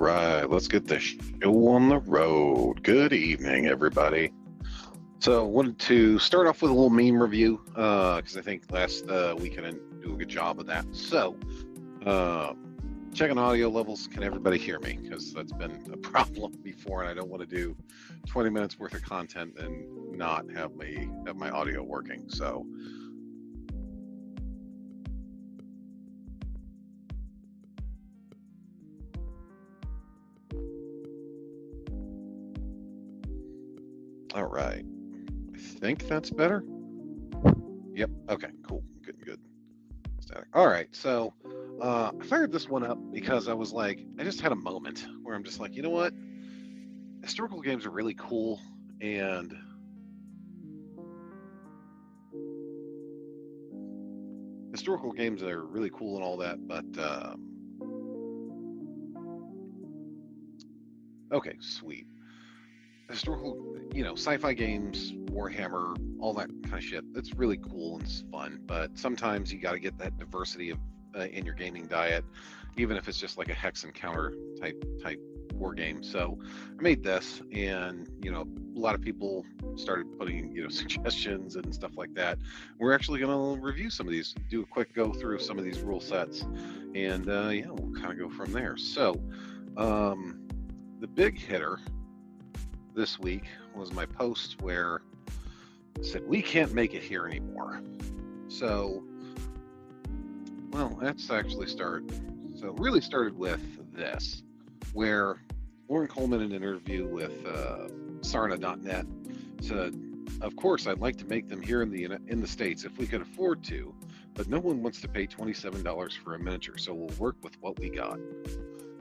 right, let's get the show on the road. Good evening, everybody. So, wanted to start off with a little meme review because I think last week I didn't do a good job of that. So, checking audio levels. Can everybody hear me? Because that's been a problem before, and I don't want to do 20 minutes worth of content and not have my audio working. So. All right. I think that's better. Yep. Okay, cool. Good. Static. All right. So I fired this one up because I was like, I just had a moment where I'm just like, you know what? Historical games are really cool. And historical games are really cool and all that. But okay, sweet. Historical, sci-fi games, Warhammer, all that kind of shit. That's really cool and it's fun. But sometimes you got to get that diversity of in your gaming diet, even if it's just like a hex and counter type war game. So I made this, and a lot of people started putting suggestions and stuff like that. We're actually going to review some of these, do a quick go through some of these rule sets, and we'll kind of go from there. So the big hitter this week was my post where I said, we can't make it here anymore. So, well, that's actually really started with this, where Lauren Coleman in an interview with Sarna.net said, of course, I'd like to make them here in the States if we could afford to, but no one wants to pay $27 for a miniature, so we'll work with what we got.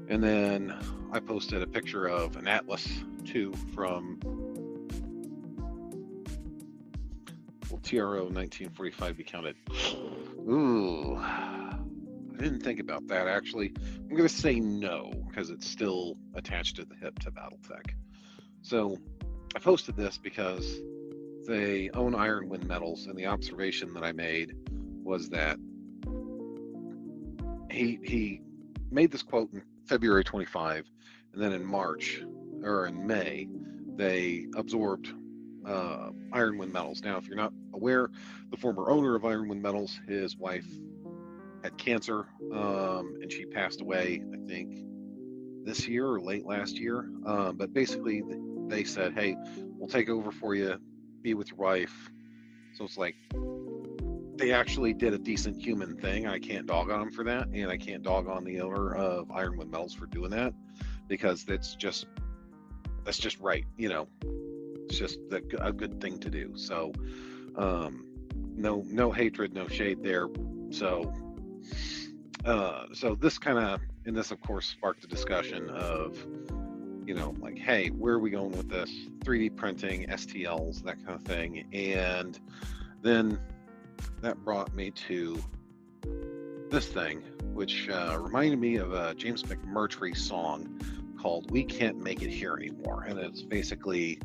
And then I posted a picture of an Atlas 2 from TRO 1945 be counted. Ooh, I didn't think about that actually. I'm going to say no because it's still attached to the hip to Battletech. So I posted this because they own Ironwind Metals, and the observation that I made was that he made this quote in February 25, and then in May, they absorbed Ironwind Metals. Now, if you're not aware, the former owner of Ironwind Metals, his wife had cancer, and she passed away, I think, this year or late last year. But basically, they said, hey, we'll take over for you, be with your wife. So it's like, they actually did a decent human thing. I can't dog on them for that, and I can't dog on the owner of Ironwind Metals for doing that, because that's just right. It's just a good thing to do. So no hatred, no shade there. So this of course sparked a discussion of like, hey, where are we going with this 3D printing, STLs, that kind of thing. And then that brought me to this thing, which reminded me of a James McMurtry song called "We Can't Make It Here Anymore," and it's basically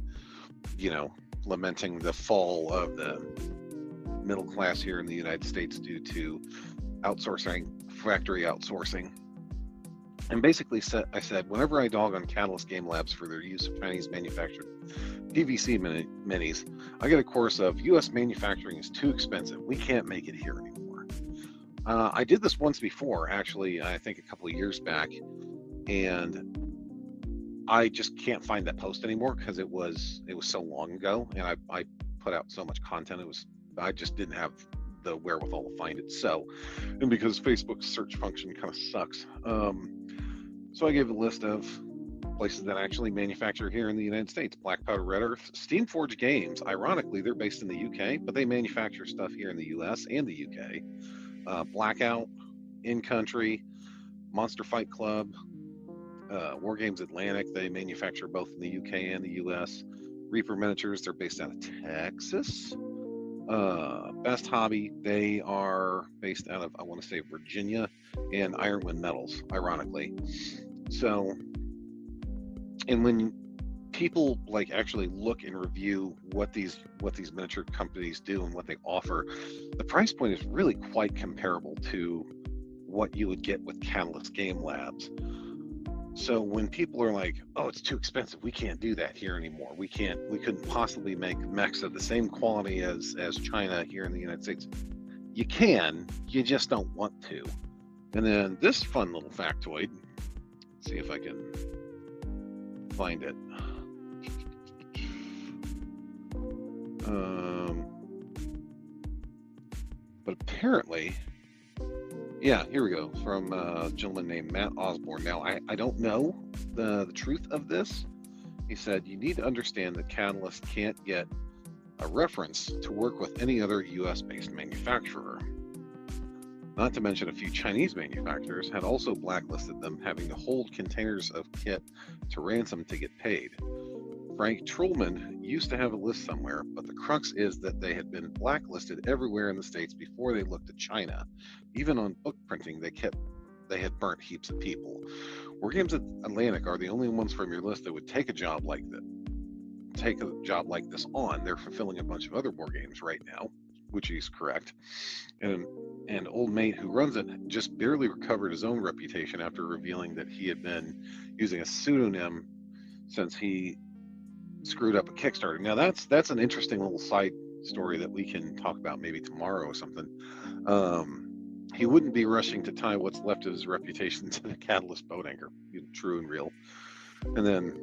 lamenting the fall of the middle class here in the United States due to factory outsourcing. And basically I said, whenever I dog on Catalyst Game Labs for their use of Chinese manufactured PVC minis, I get a chorus of, U.S. manufacturing is too expensive. We can't make it here anymore. I did this once before, actually, I think a couple of years back, and I just can't find that post anymore because it was so long ago, and I put out so much content. I just didn't have the wherewithal to find it. So, and because Facebook's search function kind of sucks, so I gave a list of places that actually manufacture here in the United States. Black Powder Red Earth, Steamforge Games. Ironically, they're based in the UK, but they manufacture stuff here in the US and the UK. Blackout, In Country, Monster Fight Club, War Games Atlantic. They manufacture both in the UK and the US. Reaper Miniatures, they're based out of Texas. Best Hobby, they are based out of, I want to say, Virginia, and Ironwind Metals, ironically. So, and when people like actually look and review what these miniature companies do and what they offer, the price point is really quite comparable to what you would get with Catalyst Game Labs. So when people are like, "Oh, it's too expensive. We can't do that here anymore. We couldn't possibly make mechs of the same quality as China here in the United States." You can, you just don't want to. And then this fun little factoid, let's see if I can find it. But apparently, yeah, here we go, from a gentleman named Matt Osborne. Now, I don't know the truth of this. He said, you need to understand that Catalyst can't get a reference to work with any other US-based manufacturer. Not to mention a few Chinese manufacturers had also blacklisted them, having to hold containers of kit to ransom to get paid. Frank Trullman used to have a list somewhere, but the crux is that they had been blacklisted everywhere in the States before they looked at China. Even on book printing, they had burnt heaps of people. War Games Atlantic are the only ones from your list that would take a job like this on. They're fulfilling a bunch of other war games right now, which is correct. And old mate who runs it just barely recovered his own reputation after revealing that he had been using a pseudonym since he screwed up a Kickstarter. Now that's an interesting little side story that we can talk about maybe tomorrow or something. He wouldn't be rushing to tie what's left of his reputation to the Catalyst boat anchor, true and real. And then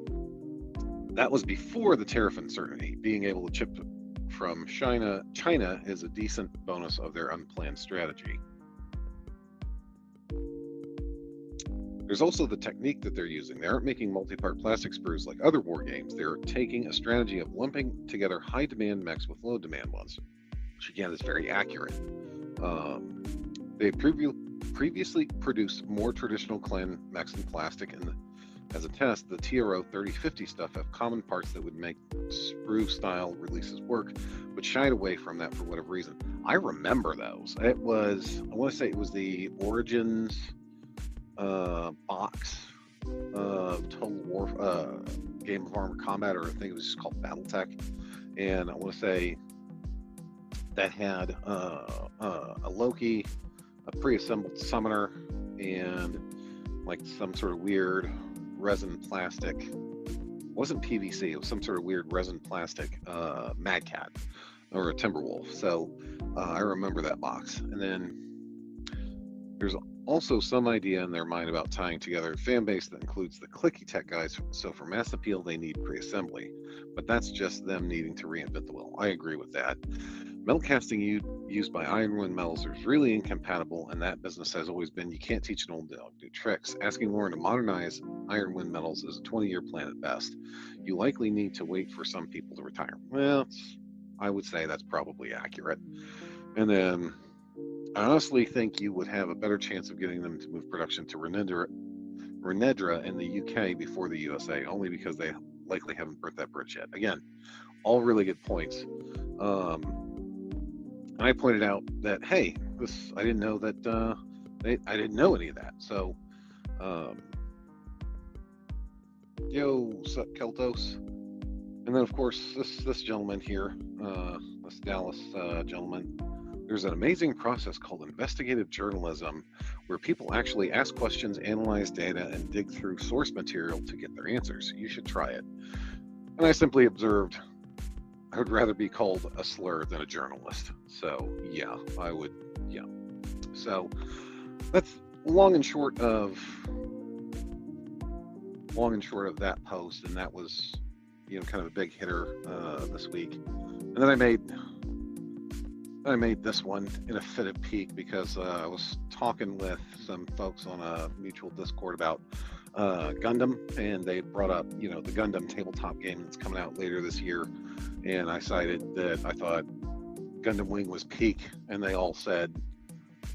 that was before the tariff uncertainty. Being able to ship from China is a decent bonus of their unplanned strategy. There's also the technique that they're using. They aren't making multi-part plastic sprues like other war games. They're taking a strategy of lumping together high-demand mechs with low-demand ones, which again is very accurate. They previously produced more traditional clan mechs in plastic, and as a test, the TRO 3050 stuff have common parts that would make sprue-style releases work, but shied away from that for whatever reason. I remember those. I want to say it was the Origins box of Total War Game of Armor Combat, or I think it was just called BattleTech, and I want to say that had a Loki, a pre-assembled summoner, and like some sort of weird resin plastic. It wasn't PVC, it was some sort of weird resin plastic Mad Cat or a Timberwolf. So I remember that box. And then there's also some idea in their mind about tying together a fan base that includes the clicky tech guys. So for mass appeal, they need pre-assembly, but that's just them needing to reinvent the wheel. I agree with that. Metal casting used by Ironwind metals is really incompatible, and that business has always been, you can't teach an old dog new tricks. Asking Warren to modernize Ironwind metals is a 20-year plan at best. You likely need to wait for some people to retire. Well, I would say that's probably accurate. And then I honestly think you would have a better chance of getting them to move production to Renedra in the UK before the USA, only because they likely haven't burnt that bridge yet. Again, all really good points. And I pointed out that, hey, I didn't know that I didn't know any of that. So, yo, sup, Keltos? And then, of course, this gentleman here, this Dallas gentleman, there's an amazing process called investigative journalism where people actually ask questions, analyze data, and dig through source material to get their answers. You should try it. And I simply observed, I would rather be called a slur than a journalist. So, yeah, I would, yeah. So, that's long and short of that post, and that was, kind of a big hitter this week. And then I made this one in a fit of pique because I was talking with some folks on a mutual Discord about Gundam, and they brought up, the Gundam tabletop game that's coming out later this year. And I cited that I thought Gundam Wing was peak, and they all said,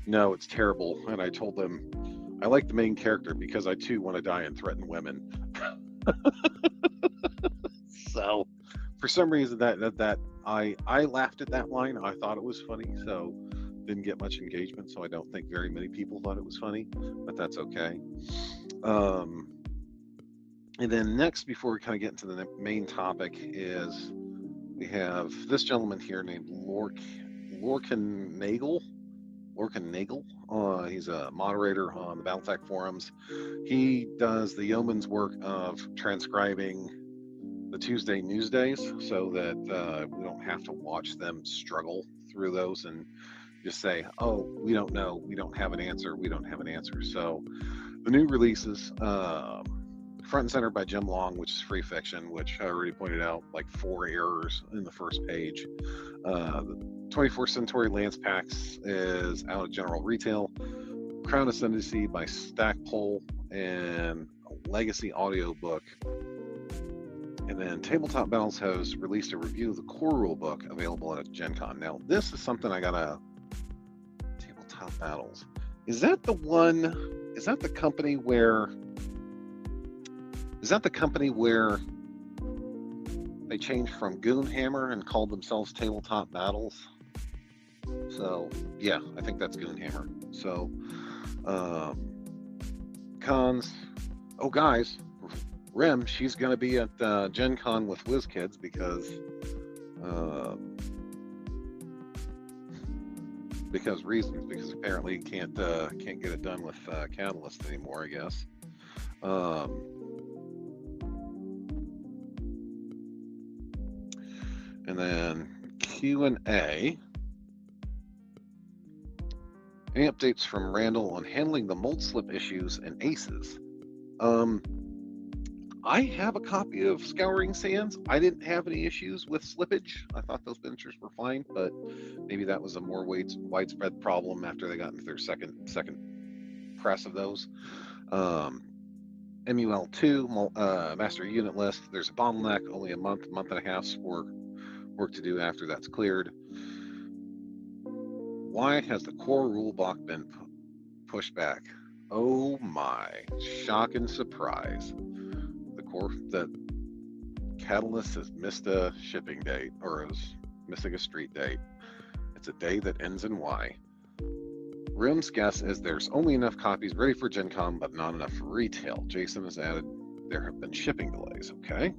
no, it's terrible. And I told them, I like the main character because I too want to die and threaten women. So for some reason that I laughed at that line. I thought it was funny, so didn't get much engagement. So I don't think very many people thought it was funny, but that's okay. And then next, before we kind of get into the main topic, is we have this gentleman here named Lorcan Nagel. Lorcan Nagel. He's a moderator on the Battletech forums. He does the yeoman's work of transcribing the Tuesday news days so that we don't have to watch them struggle through those and just say, oh, we don't know, we don't have an answer, we don't have an answer. So the new releases, Front and Center by Jim Long, which is free fiction, which I already pointed out, like 4 errors in the first page. The 24th Century Lance Packs is out of general retail. Crown Ascendancy by Stackpole, and a legacy audiobook. And then Tabletop Battles has released a review of the core rule book available at Gen Con. Now, this is something I gotta... Tabletop Battles. Is that the one... Is that the company where... Is that the company where they changed from Goonhammer and called themselves Tabletop Battles? So, yeah, I think that's Goonhammer. So, cons. Oh, guys, Rem, she's going to be at Gen Con with WizKids because reasons. Because apparently you can't get it done with Catalyst anymore, I guess. And then Q&A. Any updates from Randall on handling the mold slip issues and aces? I have a copy of Scouring Sands. I didn't have any issues with slippage. I thought those miniatures were fine, but maybe that was a more widespread problem after they got into their second press of those. MUL2 master unit list. There's a bottleneck. Only a month and a half's work to do after that's cleared. Why has the core rule block been pushed back? Oh my, shock and surprise. The Catalyst has missed a shipping date, or is missing a street date. It's a day that ends in Y. Rim's guess is there's only enough copies ready for Gen Con, but not enough for retail. Jason has added there have been shipping delays. Okay.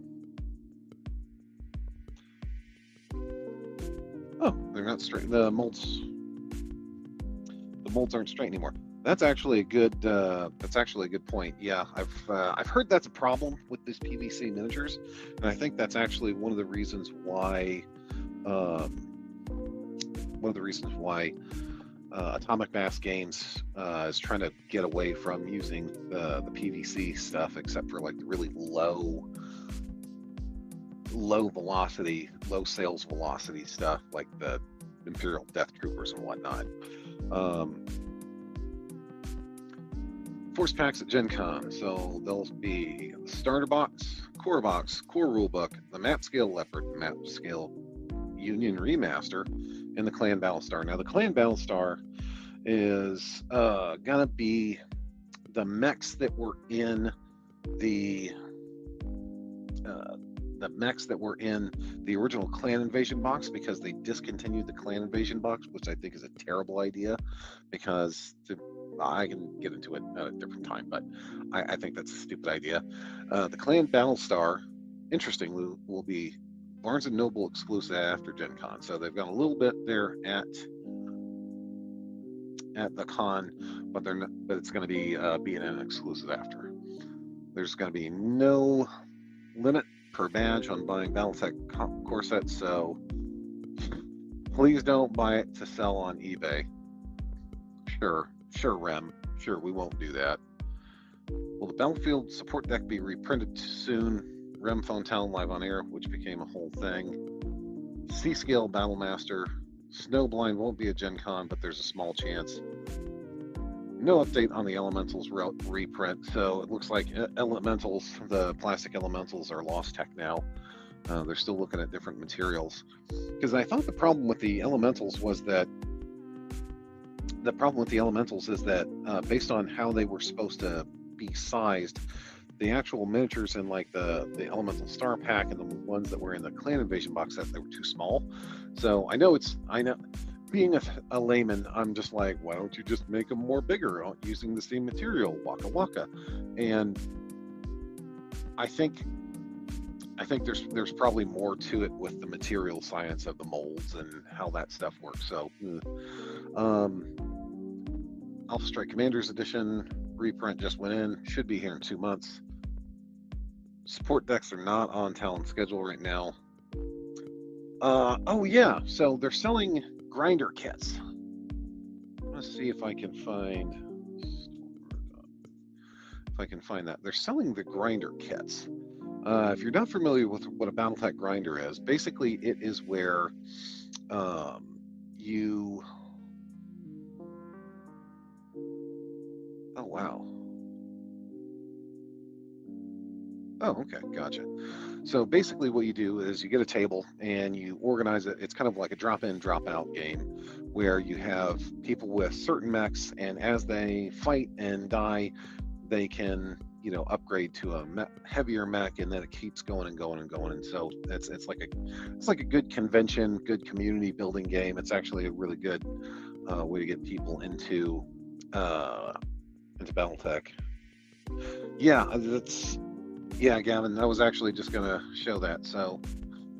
Oh, they're not straight. The molds aren't straight anymore. That's actually a good. That's actually a good point. Yeah, I've heard that's a problem with these PVC miniatures, and I think that's actually one of the reasons why. Atomic Mass Games is trying to get away from using the PVC stuff, except for like really low velocity, low sales velocity stuff like the Imperial Death Troopers and whatnot. Force packs at Gen Con, so there'll be the starter box, core rule book, the map scale Leopard, map scale Union remaster, and the Clan Battlestar. Now the Clan Battlestar is gonna be the mechs that were in the original Clan Invasion box, because they discontinued the Clan Invasion box, which I think is a terrible idea, because I can get into it at a different time, but I think that's a stupid idea. The Clan Battlestar, interestingly, will be Barnes & Noble exclusive after Gen Con. So they've got a little bit there at the con, but they're not, but it's going to be B&N exclusive after. There's going to be no limit per badge on buying Battletech core sets, so please don't buy it to sell on eBay. Sure, Rem. Sure, we won't do that. Will the Battlefield support deck be reprinted soon? Rem Phone Town live on air, which became a whole thing. C-Scale Battlemaster. Snowblind won't be a Gen Con, but there's a small chance. No update on the Elementals reprint, so it looks like Elementals, the plastic Elementals, are lost tech now. They're still looking at different materials. Because I thought the problem with the Elementals was that based on how they were supposed to be sized, the actual miniatures in like the Elemental Star Pack and the ones that were in the Clan Invasion box set, they were too small. So I know being a layman, I'm just like, why don't you just make them more bigger using the same material, waka waka. And I think there's probably more to it with the material science of the molds and how that stuff works. So Alpha Strike Commanders Edition reprint just went in. Should be here in 2 months. Support decks are not on Talon schedule right now. Oh yeah, so they're selling grinder kits. Let's see if I can find that. They're selling the grinder kits. If you're not familiar with what a BattleTech grinder is, basically it is where you. Oh wow. Oh, okay, gotcha. So basically what you do is you get a table and you organize it. It's kind of like a drop-in, drop-out game where you have people with certain mechs, and as they fight and die, they can, upgrade to a heavier mech, and then it keeps going and going and going. And so it's like a good convention, good community building game. It's actually a really good way to get people into BattleTech. Yeah, Gavin, I was actually just going to show that. So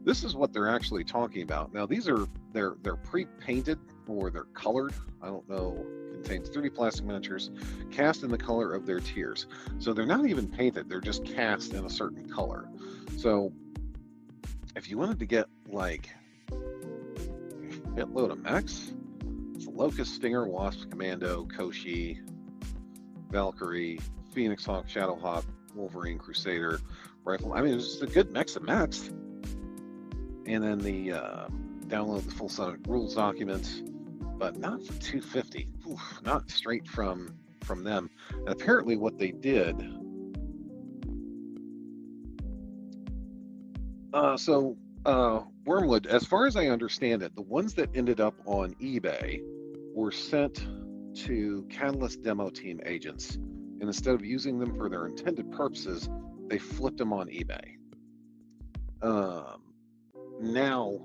this is what they're actually talking about. Now, they're pre-painted or they're colored. I don't know. Contains 30 plastic miniatures cast in the color of their tiers. So they're not even painted. They're just cast in a certain color. So if you wanted to get like a load of mechs, it's a Locust, Stinger, Wasp, Commando, Koshi, Valkyrie, Phoenix Hawk, Shadowhawk, Wolverine, Crusader, Rifle. I mean, it's just a good mix of mechs. And then the download the full set of rules documents, but not for $250. Oof, not straight from them. And apparently, what they did. Wormwood, as far as I understand it, the ones that ended up on eBay were sent to Catalyst demo team agents. And instead of using them for their intended purposes, they flipped them on eBay. Now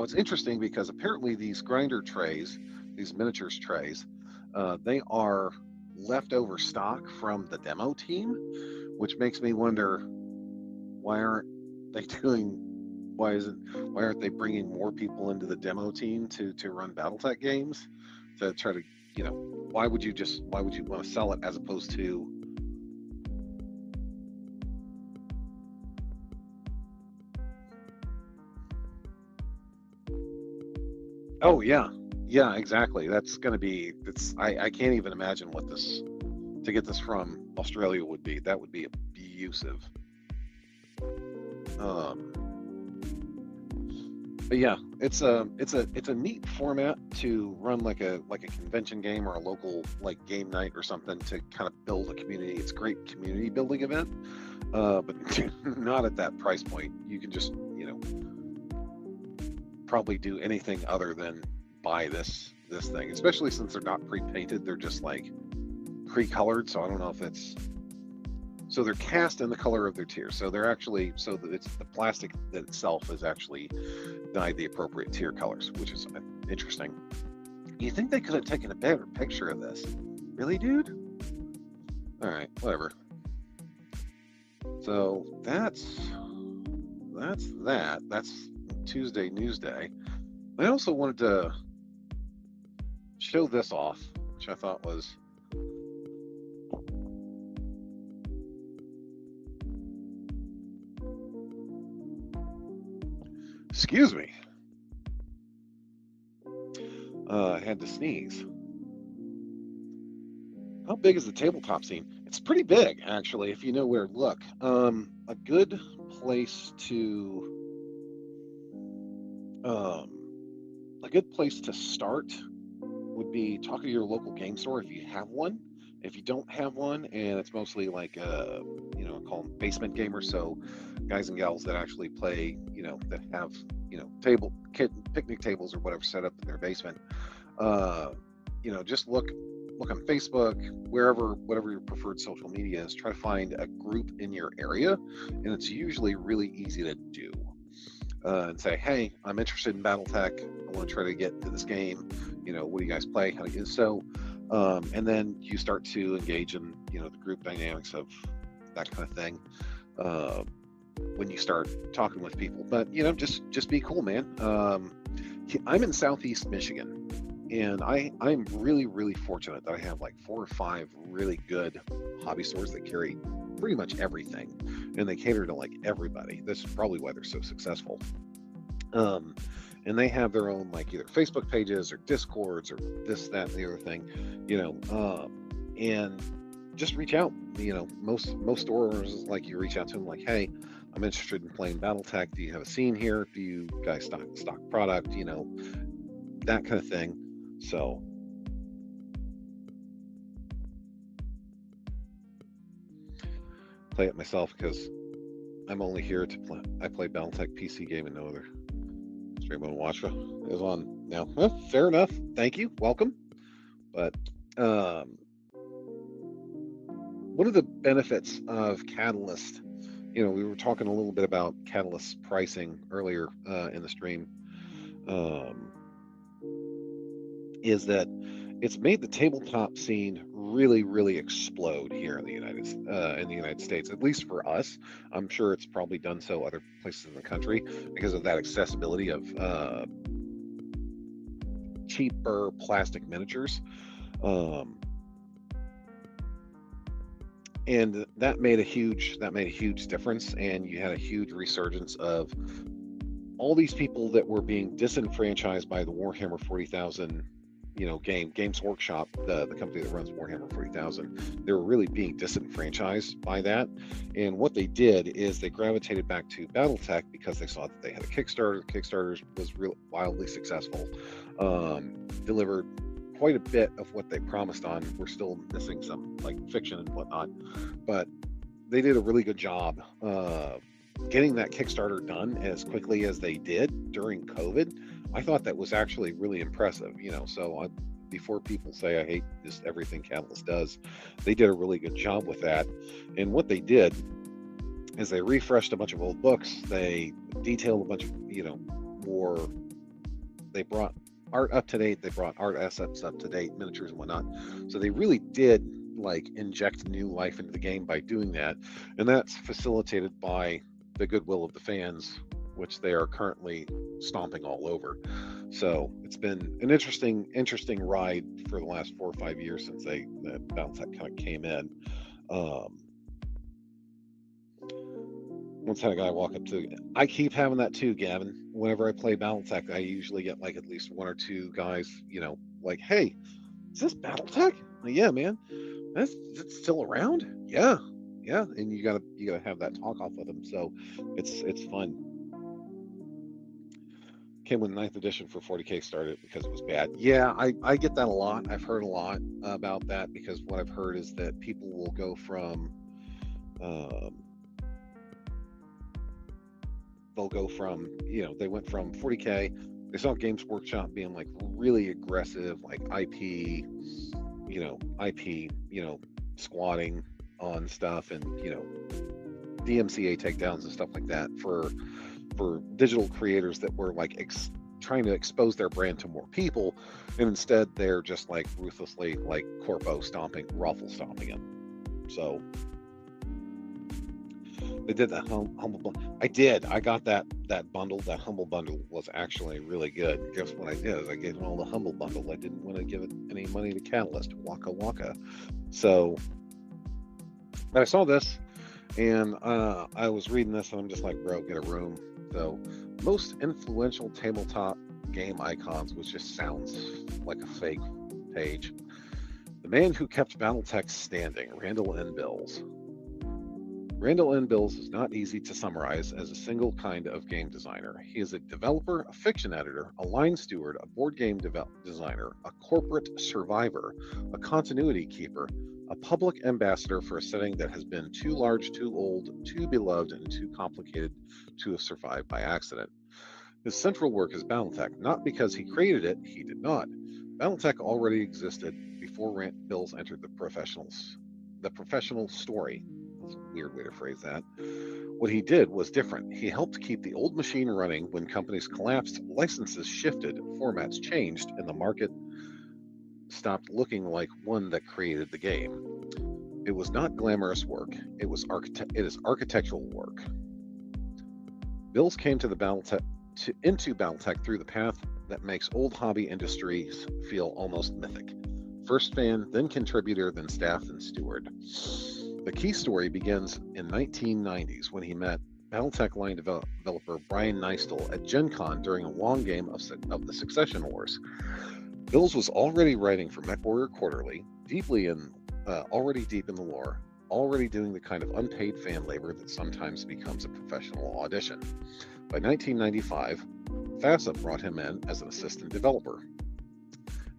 it's interesting because apparently these grinder trays, these miniatures trays, they are leftover stock from the demo team, which makes me wonder why aren't they bringing more people into the demo team to run BattleTech games to try to, why would you want to sell it as opposed to Oh yeah, exactly. That's going to be. I can't even imagine what to get this from Australia would be. That would be abusive. But yeah, it's a neat format to run like a convention game or a local like game night or something to kind of build a community. It's a great community building event, but not at that price point. You can just probably do anything other than buy this thing, especially since they're not pre-painted. They're just like pre-colored, so I don't know if it's so they're cast in the color of their tier, so they're actually so that it's the plastic that itself is actually dyed the appropriate tier colors, which is interesting. You think they could have taken a better picture of this? Really, dude? All right, whatever. So that's Tuesday Newsday. I also wanted to show this off, which I thought was excuse me. I had to sneeze. How big is the tabletop scene? It's pretty big, actually, if you know where to look. A good place to start would be talking to your local game store if you have one. If you don't have one, and it's mostly like call them basement gamers, so guys and gals that actually play, that have picnic tables or whatever set up in their basement. Just look on Facebook, whatever your preferred social media is. Try to find a group in your area, and it's usually really easy to do. And say, hey, I'm interested in BattleTech. I want to try to get into this game. What do you guys play? How do you so? And then you start to engage in the group dynamics of that kind of thing when you start talking with people. But just be cool, man. I'm in Southeast Michigan, And I'm really, really fortunate that I have like 4 or 5 really good hobby stores that carry pretty much everything, and they cater to like everybody. This is probably why they're so successful. Um, and they have their own like either Facebook pages or Discords or this, that, and the other thing, you know. And just reach out. You know, most stores, like, you reach out to them like, hey, I'm interested in playing BattleTech. Do you have a scene here? Do you guys stock product? You know, that kind of thing. So play it myself because I'm only here to play. I play BattleTech PC game and no other. Stream on Watch is on now. Well, fair enough. Thank you. Welcome. But what are the benefits of Catalyst? You know, we were talking a little bit about Catalyst pricing earlier in the stream. Is that it's made the tabletop scene really, really explode here in the United States, at least for us. I'm sure it's probably done so other places in the country because of that accessibility of cheaper plastic miniatures. And that made a huge difference, and you had a huge resurgence of all these people that were being disenfranchised by the Warhammer 40,000, you know, Games Workshop, the company that runs Warhammer 40,000. They were really being disenfranchised by that, and what they did is they gravitated back to BattleTech because they saw that they had a Kickstarter. Kickstarter was real wildly successful, delivered quite a bit of what they promised on. We're still missing some like fiction and whatnot, but they did a really good job getting that Kickstarter done as quickly as they did during COVID. I thought that was actually really impressive, you know. So before people say I hate just everything Catalyst does, they did a really good job with that. And what they did is they refreshed a bunch of old books. They detailed a bunch of, you know, more. They brought art up to date. They brought art assets up to date, miniatures and whatnot. So they really did like inject new life into the game by doing that, and that's facilitated by the goodwill of the fans, which they are currently stomping all over. So it's been an interesting ride for the last 4 or 5 years since the BattleTech kind of came in. Once had a guy walk up to, I keep having that too, Gavin. Whenever I play BattleTech, I usually get like at least 1 or 2 guys, you know, like, hey, is this BattleTech? Like, yeah, man, is it still around? Yeah, and you gotta have that talk off with them. So it's fun. Came with 9th edition for 40K, started because it was bad. Yeah, I get that a lot. I've heard a lot about that, because what I've heard is that people will go from they'll go from, you know, they went from 40K, they saw Games Workshop being like really aggressive, like IP, squatting on stuff, and, you know, DMCA takedowns and stuff like that for digital creators that were like trying to expose their brand to more people, and instead they're just like ruthlessly like corpo stomping, raffle stomping them. So they did that humble bundle. I got that bundle. That humble bundle was actually really good. Guess what I did is I gave them all the humble bundle. I didn't want to give it any money to Catalyst. Waka waka. So, but I saw this, and I was reading this, and I'm just like, bro, get a room. So, most influential tabletop game icons, which just sounds like a fake page. The man who kept BattleTech standing, Randall N. Bills. Randall N. Bills is not easy to summarize as a single kind of game designer. He is a developer, a fiction editor, a line steward, a board game designer, a corporate survivor, a continuity keeper, a public ambassador for a setting that has been too large, too old, too beloved, and too complicated to have survived by accident. His central work is BattleTech, not because he created it, he did not. BattleTech already existed before Bills entered the professional story. That's a weird way to phrase that. What he did was different. He helped keep the old machine running when companies collapsed, licenses shifted, formats changed, and the market stopped looking like one that created the game. It was not glamorous work. It is architectural work. Bills came to into BattleTech through the path that makes old hobby industries feel almost mythic. First fan, then contributor, then staff, then steward. The key story begins in 1990s when he met Battletech line developer Brian Neistel at Gen Con during a long game of the Succession Wars. Bills was already writing for MechWarrior Quarterly, already deep in the lore, already doing the kind of unpaid fan labor that sometimes becomes a professional audition. By 1995, FASA brought him in as an assistant developer.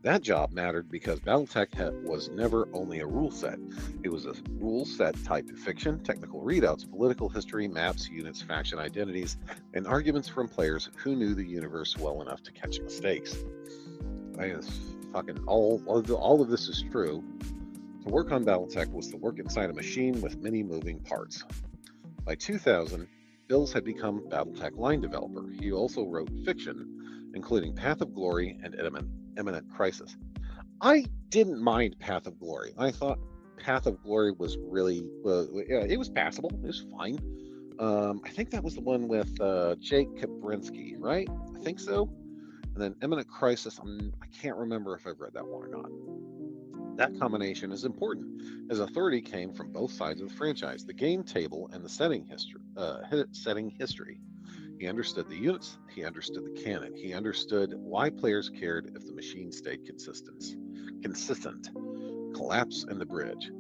That job mattered because Battletech was never only a rule set. It was a rule set tied to fiction, technical readouts, political history, maps, units, faction identities, and arguments from players who knew the universe well enough to catch mistakes. All of this is true. To work on Battletech was to work inside a machine with many moving parts. By 2000, Bills had become Battletech line developer. He also wrote fiction, including Path of Glory and Imminent Crisis. I didn't mind Path of Glory. I thought Path of Glory was really, it was passable. It was fine. I think that was the one with Jake Kabrinsky, right? I think so. And then Imminent Crisis, I can't remember if I've read that one or not. That combination is important, as authority came from both sides of the franchise, the game table and the setting history. He understood the units, he understood the canon, he understood why players cared if the machine stayed consistent. Collapse and the bridge.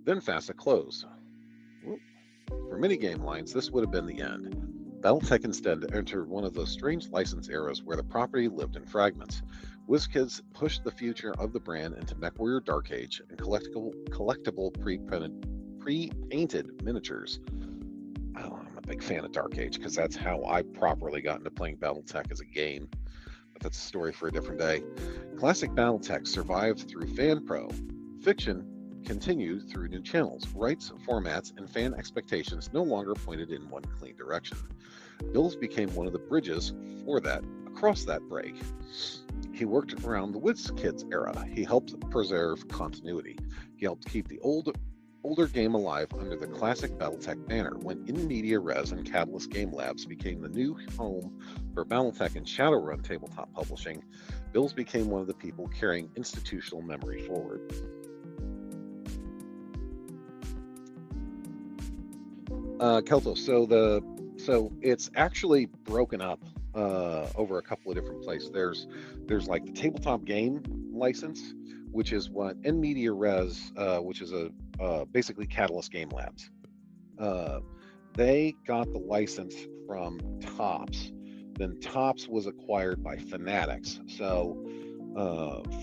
Then FASA closed. For minigame lines, this would have been the end. Battletech instead entered one of those strange license eras where the property lived in fragments. WizKids pushed the future of the brand into MechWarrior Dark Age and collectible pre-painted miniatures. I'm a big fan of Dark Age because that's how I properly got into playing Battletech as a game. But that's a story for a different day. Classic Battletech survived through FanPro. Fiction continued through new channels, rights, formats, and fan expectations no longer pointed in one clean direction. Bills became one of the bridges for that, across that break. He worked around the WizKids era. He helped preserve continuity. He helped keep the older game alive under the classic Battletech banner. When In Media Res and Catalyst Game Labs became the new home for Battletech and Shadowrun tabletop publishing, Bills became one of the people carrying institutional memory forward. Kelto, so it's actually broken up over a couple of different places. There's like the tabletop game license, which is what In Media Res, which is basically Catalyst Game Labs. They got the license from Topps. Then Topps was acquired by Fanatics. So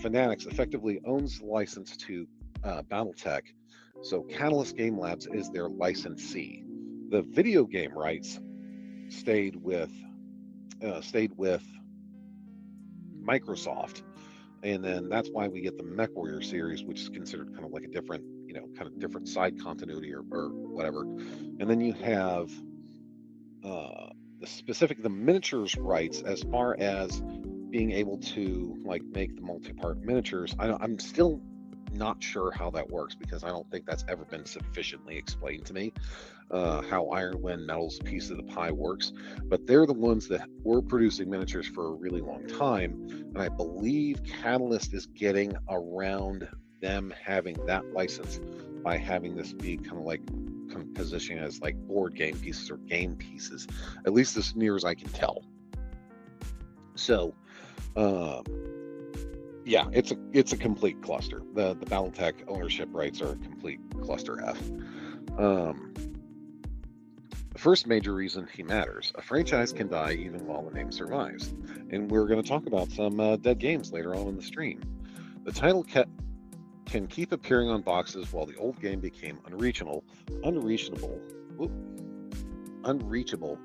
Fanatics effectively owns the license to Battletech. So Catalyst Game Labs is their licensee. The video game rights stayed with Microsoft, and then that's why we get the MechWarrior series, which is considered kind of like a different, kind of different side continuity or whatever. And then you have the miniatures rights as far as being able to like make the multi-part miniatures. I'm still not sure how that works because I don't think that's ever been sufficiently explained to me, how Iron Wind Metal's piece of the pie works. But they're the ones that were producing miniatures for a really long time, and I believe Catalyst is getting around them having that license by having this be kind of positioning as like board game pieces or game pieces, at least as near as I can tell. So yeah, it's a complete cluster. The Battletech ownership rights are a complete cluster F. The first major reason he matters: a franchise can die even while the name survives, and we're going to talk about some dead games later on in the stream. The title can keep appearing on boxes while the old game became unreachable,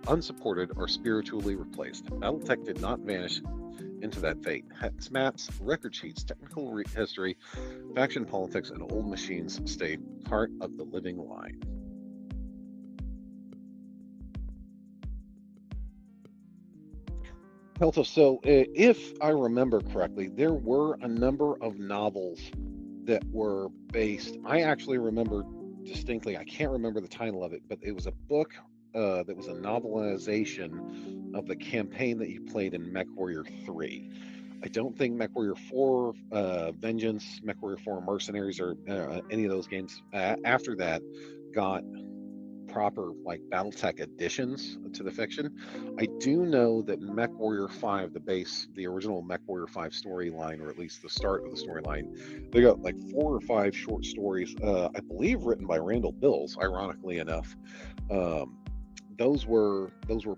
unsupported, or spiritually replaced. Battletech did not vanish into that fate. Its maps, record sheets, technical history, faction politics, and old machines stayed part of the living line. Pelto, so if I remember correctly, there were a number of novels that were based. I actually remember distinctly, I can't remember the title of it, but it was a book that was a novelization of the campaign that you played in MechWarrior 3. I don't think MechWarrior 4, Vengeance, MechWarrior 4 Mercenaries, or any of those games after that got proper like BattleTech additions to the fiction. I do know that MechWarrior 5, the original MechWarrior 5 storyline, or at least the start of the storyline, they got like 4 or 5 short stories, I believe written by Randall Bills, ironically enough. Um, those were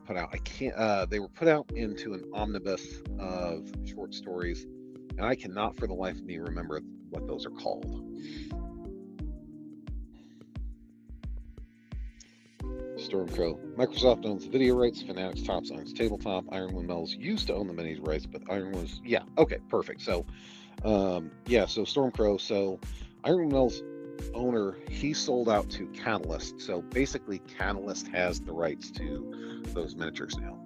put out. I can't. They were put out into an omnibus of short stories, and I cannot for the life of me remember what those are called. Stormcrow. Microsoft owns the video rights. Fanatics Tops owns tabletop. Ironwood Mills used to own the minis rights, but Ironwood's, yeah, okay, perfect. So, yeah, so Stormcrow. So Ironwood Mills owner, he sold out to Catalyst. So basically, Catalyst has the rights to those miniatures now.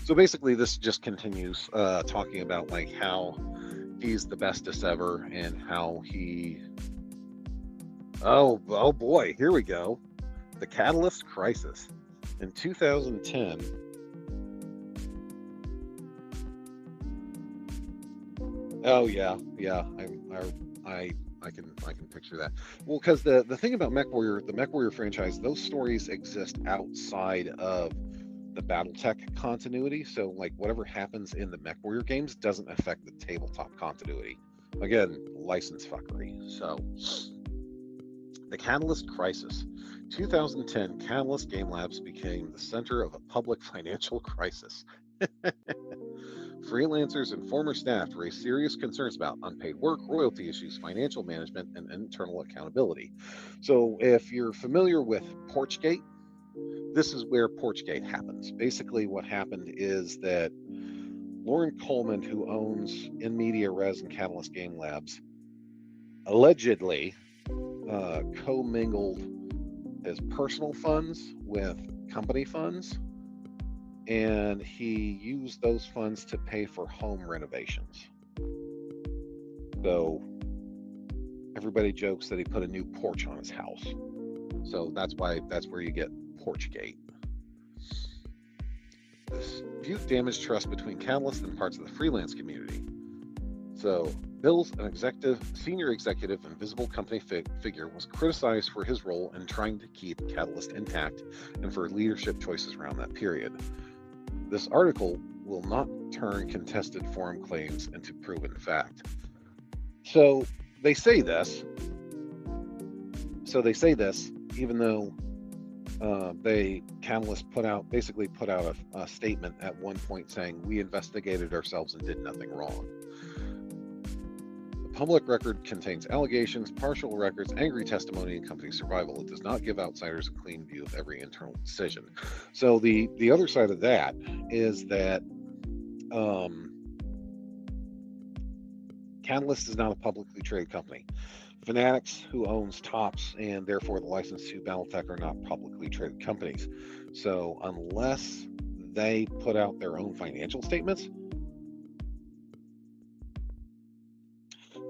So basically, this just continues talking about like how he's the bestest ever and how he. Oh boy, here we go. The Catalyst Crisis in 2010. Oh yeah, yeah. I can picture that. Well, because the thing about MechWarrior, the MechWarrior franchise, those stories exist outside of the BattleTech continuity. So like whatever happens in the MechWarrior games doesn't affect the tabletop continuity. Again, license fuckery. So the Catalyst Crisis. 2010, Catalyst Game Labs became the center of a public financial crisis. Freelancers and former staff raised serious concerns about unpaid work, royalty issues, financial management, and internal accountability. So, if you're familiar with Porchgate, this is where Porchgate happens. Basically, what happened is that Lauren Coleman, who owns In Media Res and Catalyst Game Labs, allegedly commingled his personal funds with company funds, and he used those funds to pay for home renovations. So everybody jokes that he put a new porch on his house. So that's where you get Porchgate. This dispute damaged trust between Catalyst and parts of the freelance community. So Bill's an senior executive and visible company figure, was criticized for his role in trying to keep Catalyst intact and for leadership choices around that period. This article will not turn contested forum claims into proven fact. So they say this. Even though Catalyst put out a statement at one point saying, "We investigated ourselves and did nothing wrong." Public record contains allegations, partial records, angry testimony, and company survival. It does not give outsiders a clean view of every internal decision. So the other side of that is that Catalyst is not a publicly traded company. Fanatics, who owns Tops and therefore the license to BattleTech, are not publicly traded companies. So unless they put out their own financial statements,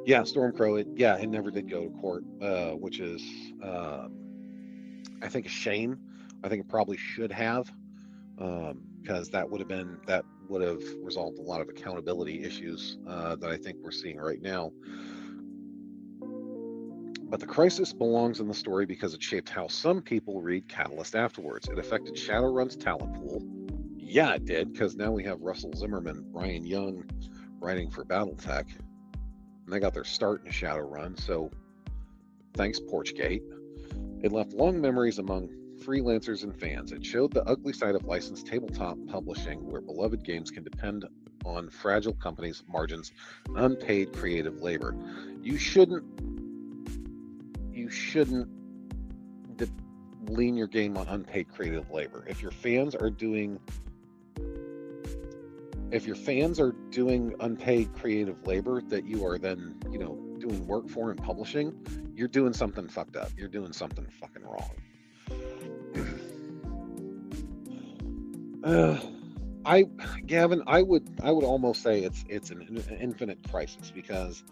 yeah, Stormcrow, it never did go to court, which is, I think, a shame. I think it probably should have, because that would have resolved a lot of accountability issues that I think we're seeing right now. But the crisis belongs in the story because it shaped how some people read Catalyst afterwards. It affected Shadowrun's talent pool. Yeah, it did, because now we have Russell Zimmerman, Brian Young writing for BattleTech. And they got their start in Shadowrun, so thanks, Porchgate. It left long memories among freelancers and fans. It showed the ugly side of licensed tabletop publishing, where beloved games can depend on fragile companies' margins, unpaid creative labor. You shouldn't lean your game on unpaid creative labor. If your fans are doing unpaid creative labor that you are then, doing work for and publishing, you're doing something fucked up. You're doing something fucking wrong. Gavin, I would almost say it's an infinite crisis, because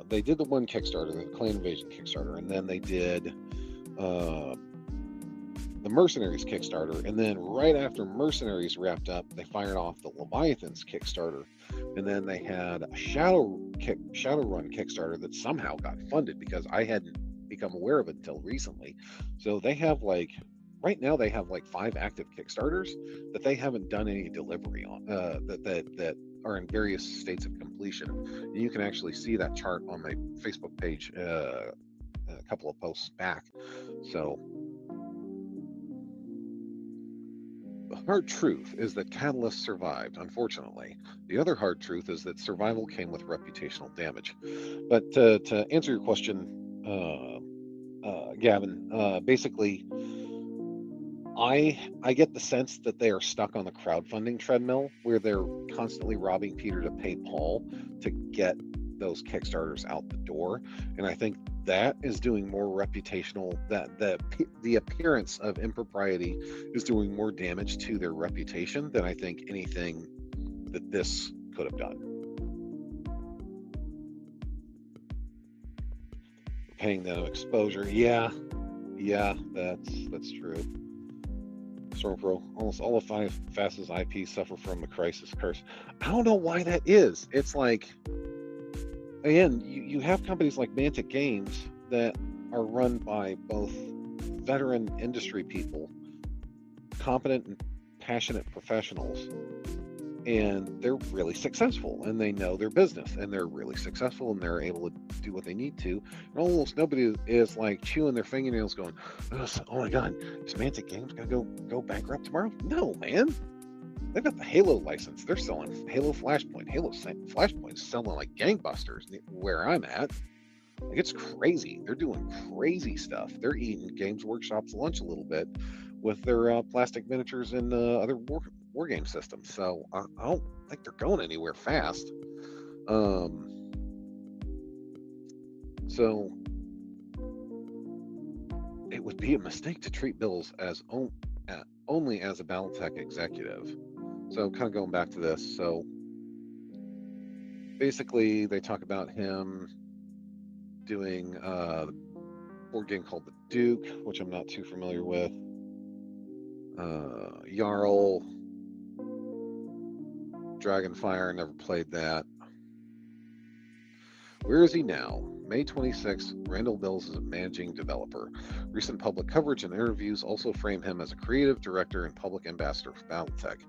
they did the one Kickstarter, the Clan Invasion Kickstarter, and then they did the Mercenaries Kickstarter, and then right after Mercenaries wrapped up, they fired off the Leviathans Kickstarter, and then they had a Shadowrun Kickstarter that somehow got funded because I hadn't become aware of it until recently. So they have like right now they have like 5 active Kickstarters that they haven't done any delivery on, that are in various states of completion. And you can actually see that chart on my Facebook page a couple of posts back. So the hard truth is that Catalyst survived, unfortunately. The other hard truth is that survival came with reputational damage. But to answer your question, Gavin, basically, I get the sense that they are stuck on the crowdfunding treadmill where they're constantly robbing Peter to pay Paul to get those Kickstarters out the door, and I think that is doing more reputational, that the appearance of impropriety is doing more damage to their reputation than I think anything that this could have done. Paying them exposure, yeah, that's true. Stormpro, almost all of 5 fastest IPs suffer from the crisis curse. I don't know why that is. It's like, again, you have companies like Mantic Games that are run by both veteran industry people, competent and passionate professionals, and they're really successful, and they know their business, and they're really successful, and they're able to do what they need to. And almost nobody is like chewing their fingernails going, oh my god, is Mantic Games gonna go bankrupt tomorrow? No, man. They've got the Halo license. They're selling Halo Flashpoint. Halo Flashpoint's selling like gangbusters where I'm at. Like, it's crazy. They're doing crazy stuff. They're eating Games Workshop's lunch a little bit with their plastic miniatures and other war game systems. So I don't think they're going anywhere fast. So it would be a mistake to treat Bills as only as a Battletech executive. So kind of going back to this. So basically they talk about him doing a board game called The Duke, which I'm not too familiar with. Jarl, Dragonfire, never played that. Where is he now? May 26th, Randall Bills is a managing developer. Recent public coverage and interviews also frame him as a creative director and public ambassador for Battletech.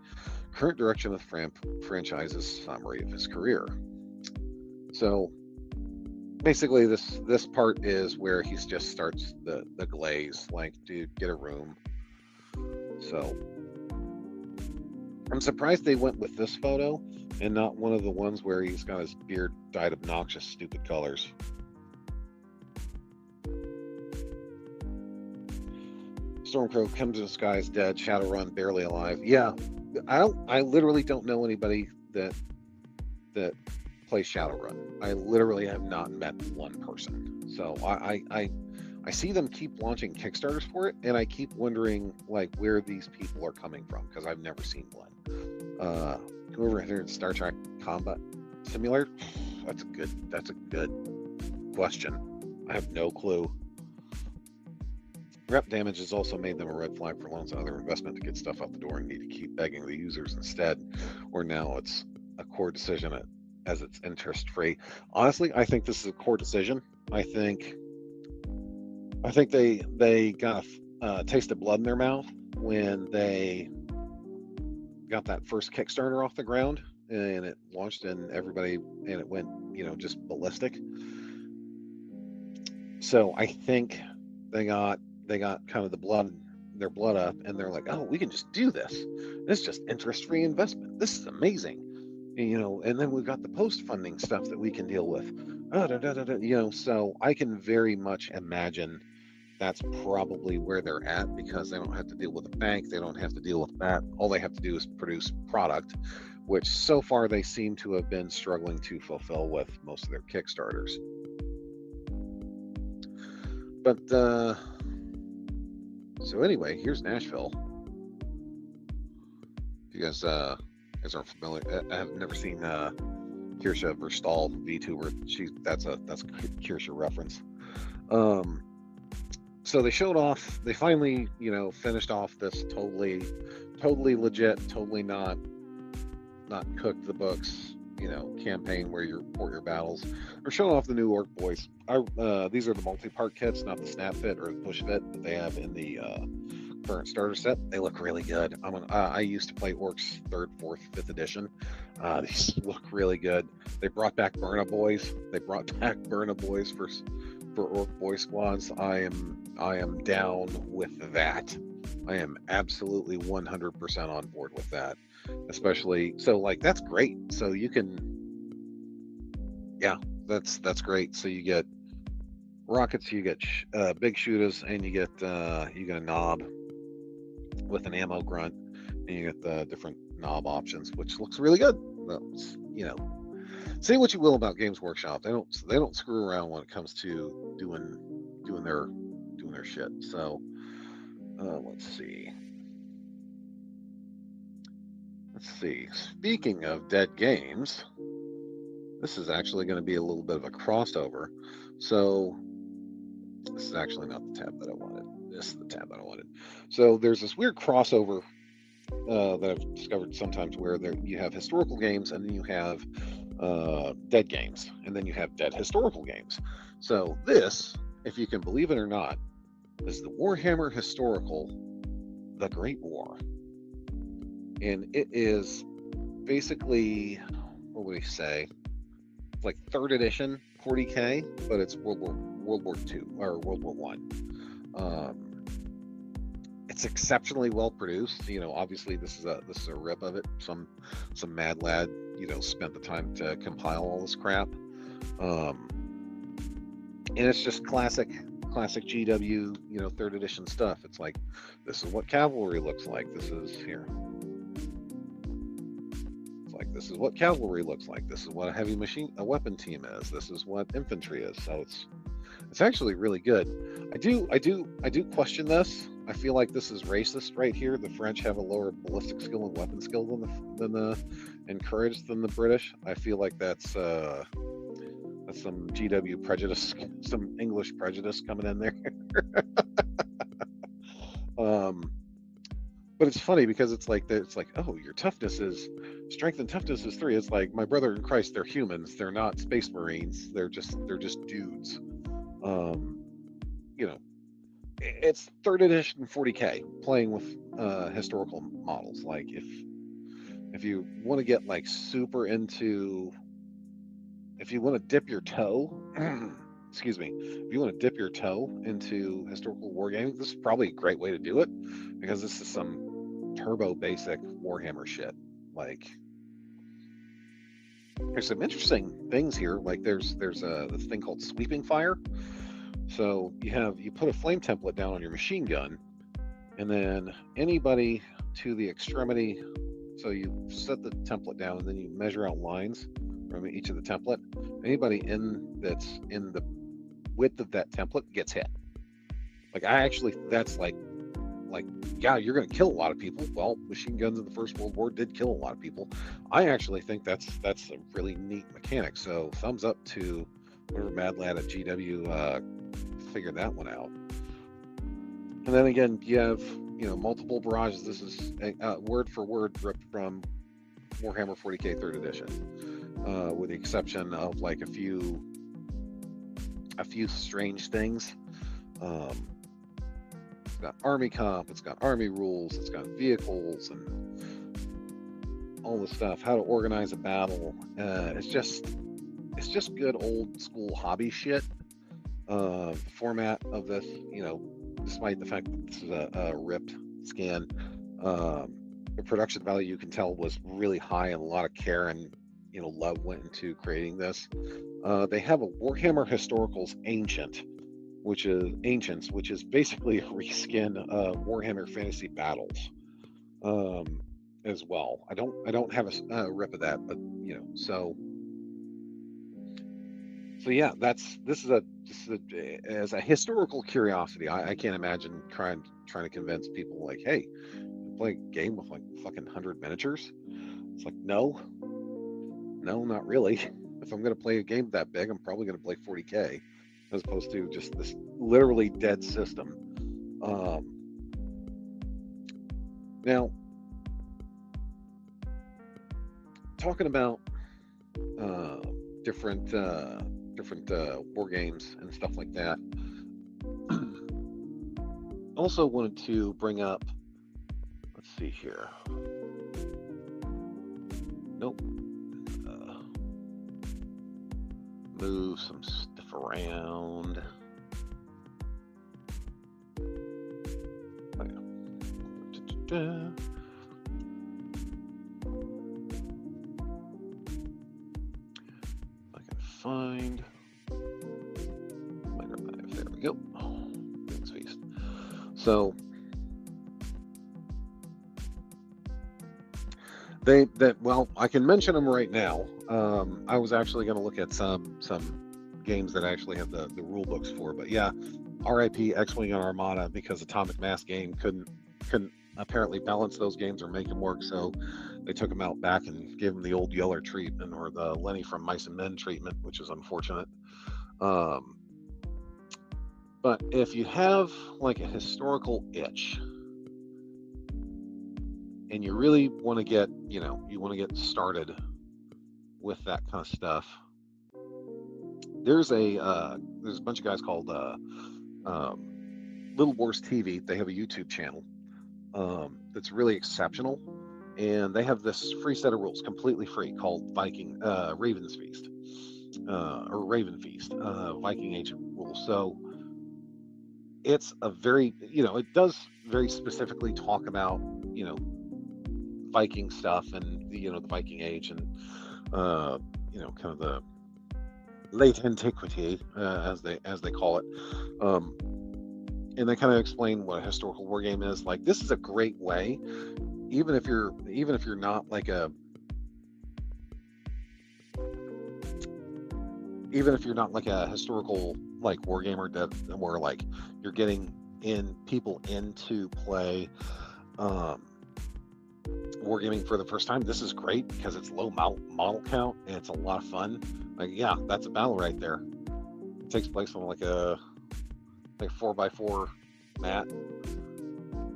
Current direction of the franchise is summary of his career. So basically this part is where he just starts the glaze, like, dude, get a room. So I'm surprised they went with this photo and not one of the ones where he's got his beard dyed obnoxious, stupid colors. Stormcrow comes in the sky is dead. Shadowrun barely alive. Yeah, I literally don't know anybody that plays Shadowrun. I literally have not met one person. So I see them keep launching Kickstarters for it, and I keep wondering like where these people are coming from because I've never seen one. Whoever entered Star Trek Combat Simulator, that's a good question. I have no clue. Rep damage has also made them a red flag for loans and other investment to get stuff out the door and need to keep begging the users instead, or now it's a core decision as it's interest free. Honestly, I think this is a core decision. I think they got a taste of blood in their mouth when they got that first Kickstarter off the ground and it launched and it went, just ballistic. So I think they got kind of their blood up, and they're like, oh, we can just do this. It's just interest-free investment. This is amazing. And then we've got the post-funding stuff that we can deal with. So I can very much imagine that's probably where they're at because they don't have to deal with a bank. They don't have to deal with that. All they have to do is produce product, which so far they seem to have been struggling to fulfill with most of their Kickstarters. But so anyway, here's Nashville. If you guys aren't familiar, I have never seen Kirsha Verstahl VTuber. That's a Kirsha reference. So they showed off. They finally, finished off this totally legit, totally not cooked the books, campaign where you report your battles. They're showing off the new Orc Boys. These are the multi-part kits, not the snap fit or the push fit that they have in the current starter set. They look really good. I used to play Orcs 3rd, 4th, 5th edition. These look really good. They brought back Burna Boys. For Orc Boy squads. I am down with that. I am absolutely 100% on board with that. Especially so, like, that's great. So you can, yeah, that's great. So you get rockets, you get big shooters, and you get a knob with an ammo grunt, and you get the different knob options, which looks really good. Say what you will about Games Workshop, they don't screw around when it comes to doing their shit. So let's see. Speaking of dead games, this is actually going to be a little bit of a crossover. So this is actually not the tab that I wanted. This is the tab that I wanted. So there's this weird crossover that I've discovered sometimes where you have historical games, and then you have dead games, and then you have dead historical games. So this, if you can believe it or not, is the Warhammer Historical, The Great War. And it is basically, what would we say? It's like 3rd edition 40K, but it's World War II or World War One. It's exceptionally well produced. Obviously this is a rip of it. Some mad lad, spent the time to compile all this crap. And it's just classic GW, 3rd edition stuff. It's like, this is what cavalry looks like. This is what cavalry looks like. This is what a weapon team is. This is what infantry is. So it's actually really good. I do question this. I feel like this is racist right here. The French have a lower ballistic skill and weapon skill and courage than the British. I feel like that's some GW prejudice, some English prejudice coming in there. But it's funny because it's like, oh, your strength and toughness is 3. It's like, my brother in Christ, they're humans. They're not Space Marines. They're just dudes. It's 3rd edition 40K playing with historical models. Like, if you want to get like super into, if you want to dip your toe, excuse me, if you want to dip your toe into historical wargaming, this is probably a great way to do it, because this is some turbo basic Warhammer shit. Like, there's some interesting things here. Like, there's this thing called sweeping fire. So you put a flame template down on your machine gun, and then anybody to the extremity. So you set the template down, and then you measure out lines from each of the template. Anybody that's in the width of that template gets hit. Like, that's like, yeah, you're going to kill a lot of people. Well, machine guns in the First World War did kill a lot of people. I actually think that's a really neat mechanic. So thumbs up to whatever mad lad at GW figured that one out. And then again, you have multiple barrages. This is word for word ripped from Warhammer 40K 3rd edition, with the exception of like a few strange things. It's got army comp, it's got army rules, it's got vehicles and all this stuff. How to organize a battle. It's just good old school hobby shit. The format of this, despite the fact that this is a ripped scan, the production value, you can tell, was really high, and a lot of care and love went into creating this. They have a Warhammer Historicals Ancients, which is basically a reskin of Warhammer Fantasy Battles, as well. I don't have a rip of that, but so yeah, this is as a historical curiosity. I can't imagine trying to convince people like, hey, you play a game with like fucking 100 miniatures. It's like, no, not really. If I'm going to play a game that big, I'm probably going to play 40K. as opposed to just this literally dead system. Now, talking about uh, different war games and stuff like that. Also wanted to bring up. Let's see here. Nope. Move some stuff around. Oh, yeah. I can find. There we go. Things feast. So well, I can mention them right now. I was actually going to look at some games that I actually have the rule books for, but yeah, RIP X-Wing and Armada, because Atomic Mass Game couldn't apparently balance those games or make them work, so they took them out back and gave them the old Yeller treatment, or the Lenny from Mice and Men treatment, which is unfortunate. But if you have like a historical itch and you really want to get, you want to get started with that kind of stuff, there's a bunch of guys called Little Wars TV. They have a YouTube channel that's really exceptional, and they have this free set of rules, completely free, called Raven's Feast, or Raven Feast, Viking Age rules. So it's a very, it does very specifically talk about, Viking stuff and the Viking Age and kind of the late antiquity, as they call it, and they kind of explain what a historical war game is. Like, this is a great way, even if you're not like a historical like war gamer, where like you're getting people into play wargaming for the first time. This is great because it's low model count and it's a lot of fun. Like, yeah, that's a battle right there. It takes place on like a 4x4 mat.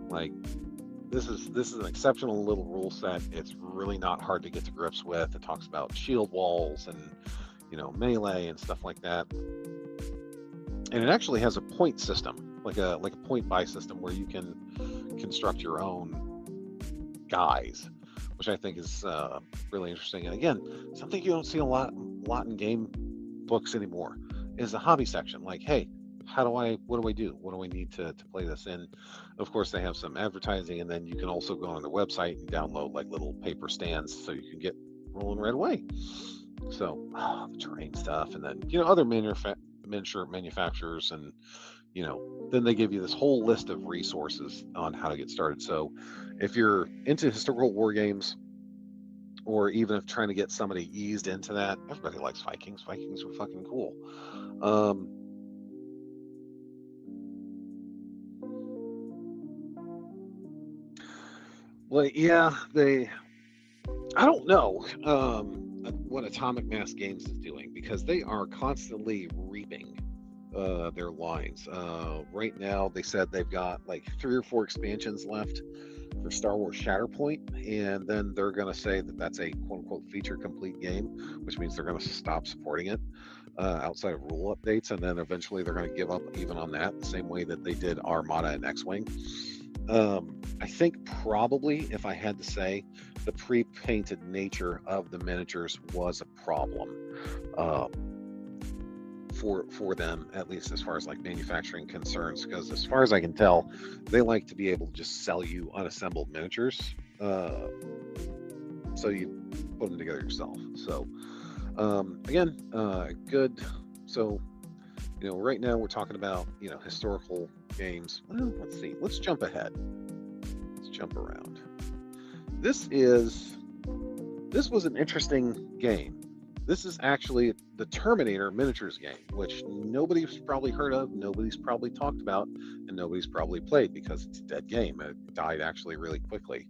Like, this is an exceptional little rule set. It's really not hard to get to grips with. It talks about shield walls and melee and stuff like that. And it actually has a point system, like a point buy system, where you can construct your own guys, which I think is really interesting. And again, something you don't see a lot in game books anymore is the hobby section. Like, hey, what do I do? What do I need to play this? And of course, they have some advertising, and then you can also go on their website and download like little paper stands so you can get rolling right away. So the terrain stuff, and then other miniature manufacturers, and then they give you this whole list of resources on how to get started. So if you're into historical war games, or even if trying to get somebody eased into that, everybody likes Vikings. Vikings are fucking cool. Well, yeah, I don't know what Atomic Mass Games is doing, because they are constantly reaping their lines. Right now, they said they've got like 3 or 4 expansions left for Star Wars Shatterpoint, and then they're going to say that that's a quote-unquote feature complete game, which means they're going to stop supporting it outside of rule updates, and then eventually they're going to give up even on that, the same way that they did Armada and X-Wing. I think probably, if I had to say, the pre-painted nature of the miniatures was a problem for them, at least as far as like manufacturing concerns, because as far as I can tell, they like to be able to just sell you unassembled miniatures, so you put them together yourself. So again, good. So right now we're talking about historical games. Well, let's see. Let's jump ahead. Let's jump around. This was an interesting game. This is actually the Terminator miniatures game, which nobody's probably heard of, nobody's probably talked about, and nobody's probably played, because it's a dead game. It died actually really quickly.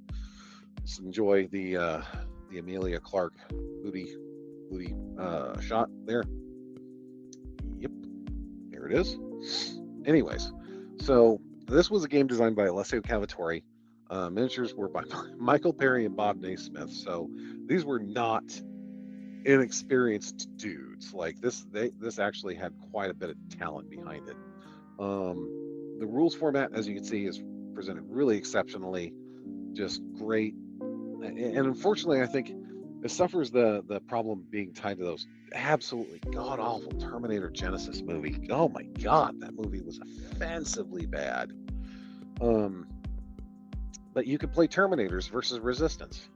Let's enjoy the Amelia Clark booty shot there. Yep, there There it is. Anyways, so this was a game designed by Alessio Cavatore. Miniatures were by Michael Perry and Bob Naismith. So these were not inexperienced dudes. Like this, this actually had quite a bit of talent behind it. The rules format, as you can see, is presented really exceptionally, just great. And unfortunately, I think it suffers the problem being tied to those absolutely god awful Terminator Genesis movie. Oh my god, that movie was offensively bad. But you could play Terminators versus Resistance.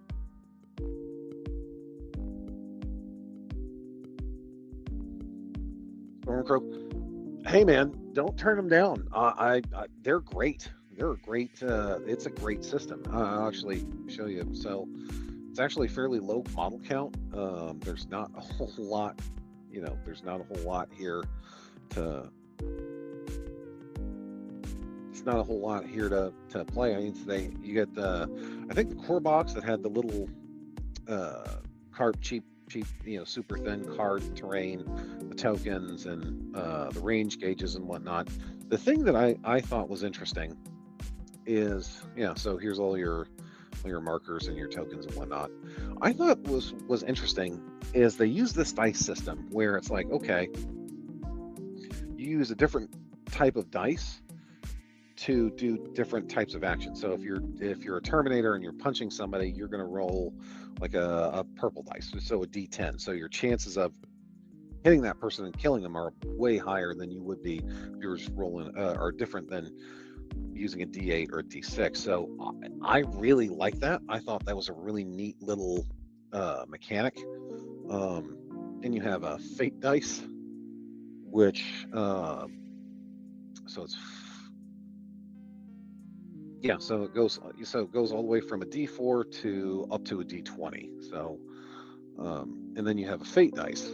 Stormcrow, hey man, don't turn them down. They're great. They're a great. It's a great system. I'll actually show you. So it's actually fairly low model count. There's not a whole lot. There's not a whole lot here to. It's not a whole lot here to play. I mean, you get I think the core box that had the little card cheap, super thin card terrain, the tokens, and the range gauges and whatnot. The thing that I thought was interesting is, so here's all your markers and your tokens and whatnot. I thought was interesting is they use this dice system where it's like, okay, you use a different type of dice to do different types of actions. So if you're a Terminator and you're punching somebody, you're going to roll like a purple dice, so a D10. So your chances of hitting that person and killing them are way higher than you would be if you were just rolling, are different than using a D8 or a D6. So I really like that. I thought that was a really neat little mechanic. Then you have a fate dice, which so it's so it goes all the way from a D4 to up to a D20. So and then you have a fate dice.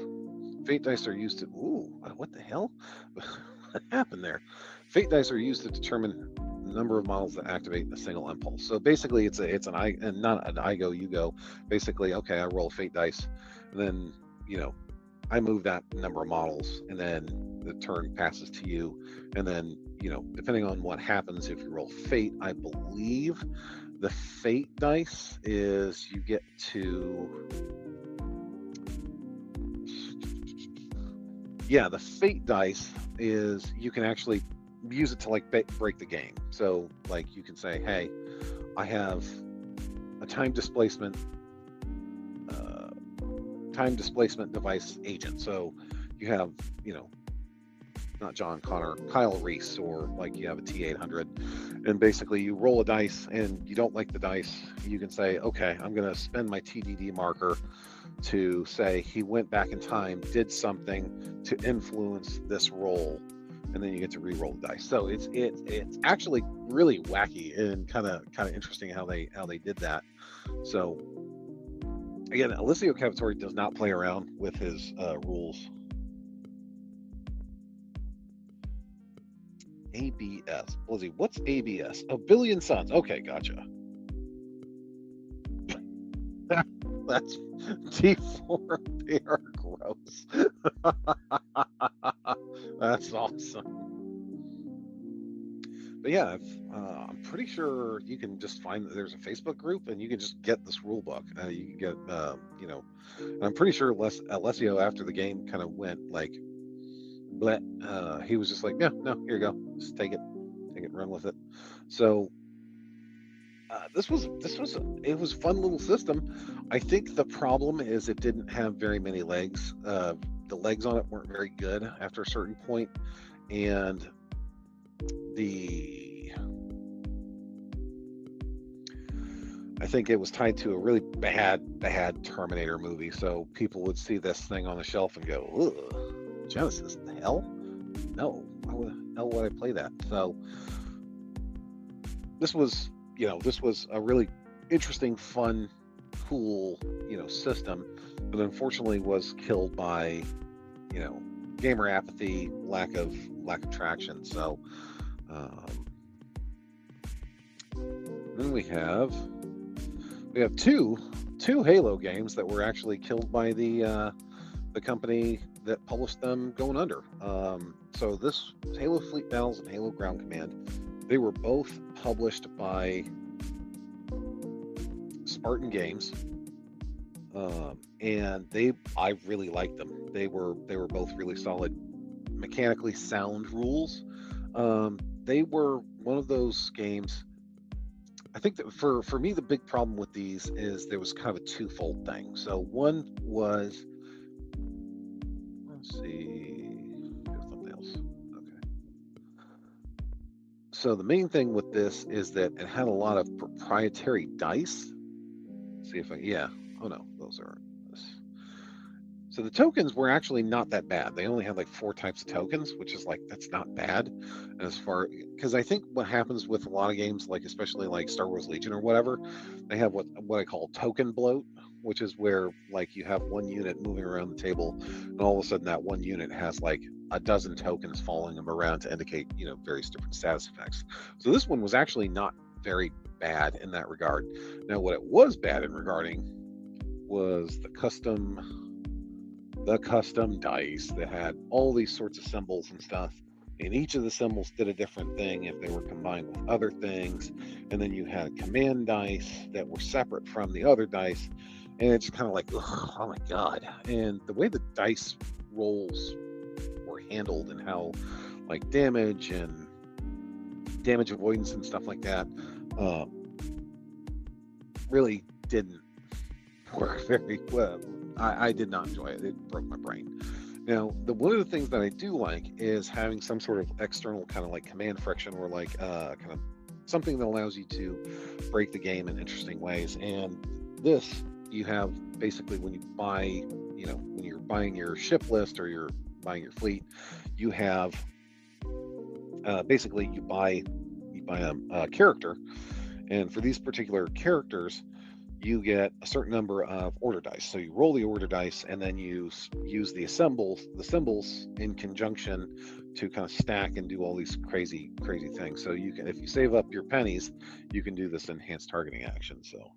Fate dice are used to what the hell? What happened there? Fate dice are used to determine the number of models that activate a single impulse. So basically, it's an I, and not an I go you go. Basically, okay, I roll fate dice, and then I move that number of models, and then the turn passes to you, and then depending on what happens, if you roll fate, I believe the fate dice is you get to. Yeah, the fate dice is you can actually use it to like break the game. So like you can say, hey, I have a time displacement device agent. So you have, not John Connor, Kyle Reese, or like you have a T800, and basically you roll a dice and you don't like the dice, you can say, okay, I'm going to spend my TDD marker to say he went back in time, did something to influence this roll, and then you get to re-roll the dice. So it's actually really wacky and kind of interesting how they did that. So again, Alessio Cavatore does not play around with his rules. ABS. Lizzie, what's ABS? A billion suns. Okay, gotcha. That's D4. They are gross. That's awesome. But yeah, I'm pretty sure you can just find that there's a Facebook group and you can just get this rule book. You can get, and I'm pretty sure Alessio after the game kind of went like, bleh. He was just like, yeah, no, here you go, just take it, run with it. So this was a fun little system. I think the problem is it didn't have very many legs. The legs on it weren't very good after a certain point, and I think it was tied to a really bad Terminator movie. So people would see this thing on the shelf and go, ugh, Genesis, the hell? No, why the hell would I play that? So this was a really interesting, fun, cool, system, but unfortunately was killed by, gamer apathy, lack of traction. So then we have two Halo games that were actually killed by the company that published them going under. So so this Halo Fleet Battles and Halo Ground Command, they were both published by Spartan Games, and I really liked them. They were both really solid, mechanically sound rules. They were one of those games. I think that for me, the big problem with these is there was kind of a twofold thing. So one was, let's see, thumbnails. Okay. So the main thing with this is that it had a lot of proprietary dice. Let's see if yeah. Oh no, those are this. So the tokens were actually not that bad. They only had like 4 types of tokens, which is like, that's not bad. As far, because I think what happens with a lot of games, like especially like Star Wars Legion or whatever, they have what I call token bloat, which is where like you have one unit moving around the table, and all of a sudden that one unit has like a dozen tokens following them around to indicate, various different status effects. So this one was actually not very bad in that regard. Now, what it was bad in regarding was the custom dice that had all these sorts of symbols and stuff, and each of the symbols did a different thing if they were combined with other things. And then you had command dice that were separate from the other dice, and it's kind of like, oh my god. And the way the dice rolls were handled and how like damage and damage avoidance and stuff like that really didn't work very well. I did not enjoy it. It broke my brain. Now, one of the things that I do like is having some sort of external kind of like command friction, or like kind of something that allows you to break the game in interesting ways. And this, you have basically when you buy, when you're buying your ship list or you're buying your fleet, you have basically you buy a character, and for these particular characters, you get a certain number of order dice. So you roll the order dice, and then you use the symbols in conjunction to kind of stack and do all these crazy things. So you can, if you save up your pennies, you can do this enhanced targeting action. So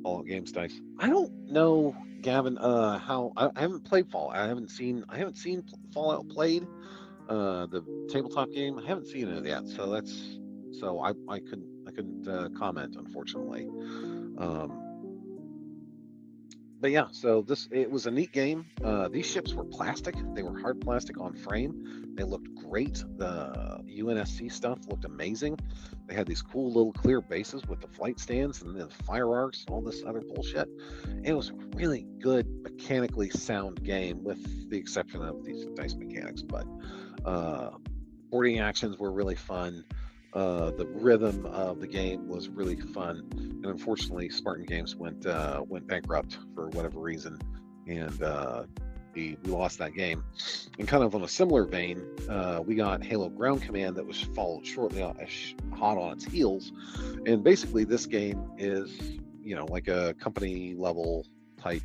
Fallout Games dice. I don't know, Gavin. How I haven't played Fallout. I haven't seen Fallout played. The tabletop game. I haven't seen it yet. So I couldn't comment, unfortunately. But yeah, so it was a neat game. These ships were plastic. They were hard plastic on frame. They looked great. The UNSC stuff looked amazing. They had these cool little clear bases with the flight stands and the fire arcs and all this other bullshit. It was a really good, mechanically sound game, with the exception of these dice mechanics. But boarding actions were really fun. The rhythm of the game was really fun, and unfortunately, Spartan Games went bankrupt for whatever reason, and we lost that game. And kind of on a similar vein, we got Halo Ground Command that was followed shortly hot on its heels, and basically this game is like a company level type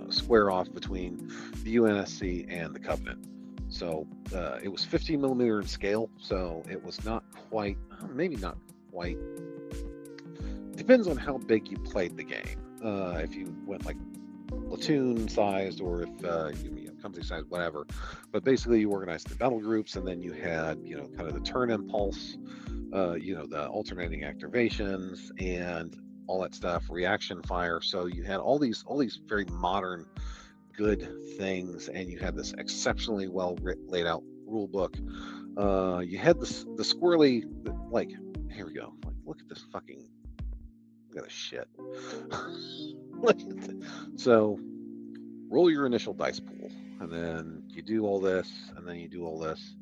square off between the UNSC and the Covenant. So it was 15 millimeter in scale, so it was not quite, maybe not quite. Depends on how big you played the game. If you went like platoon sized, or if you company sized, whatever. But basically, you organized the battle groups, and then you had kind of the turn impulse, the alternating activations, and all that stuff, reaction fire. So you had all these very modern, good things, and you had this exceptionally well laid out rule book. You had the squirrely, like, here we go, like, look at this shit. So roll your initial dice pool, and then you do all this, and then you do all this,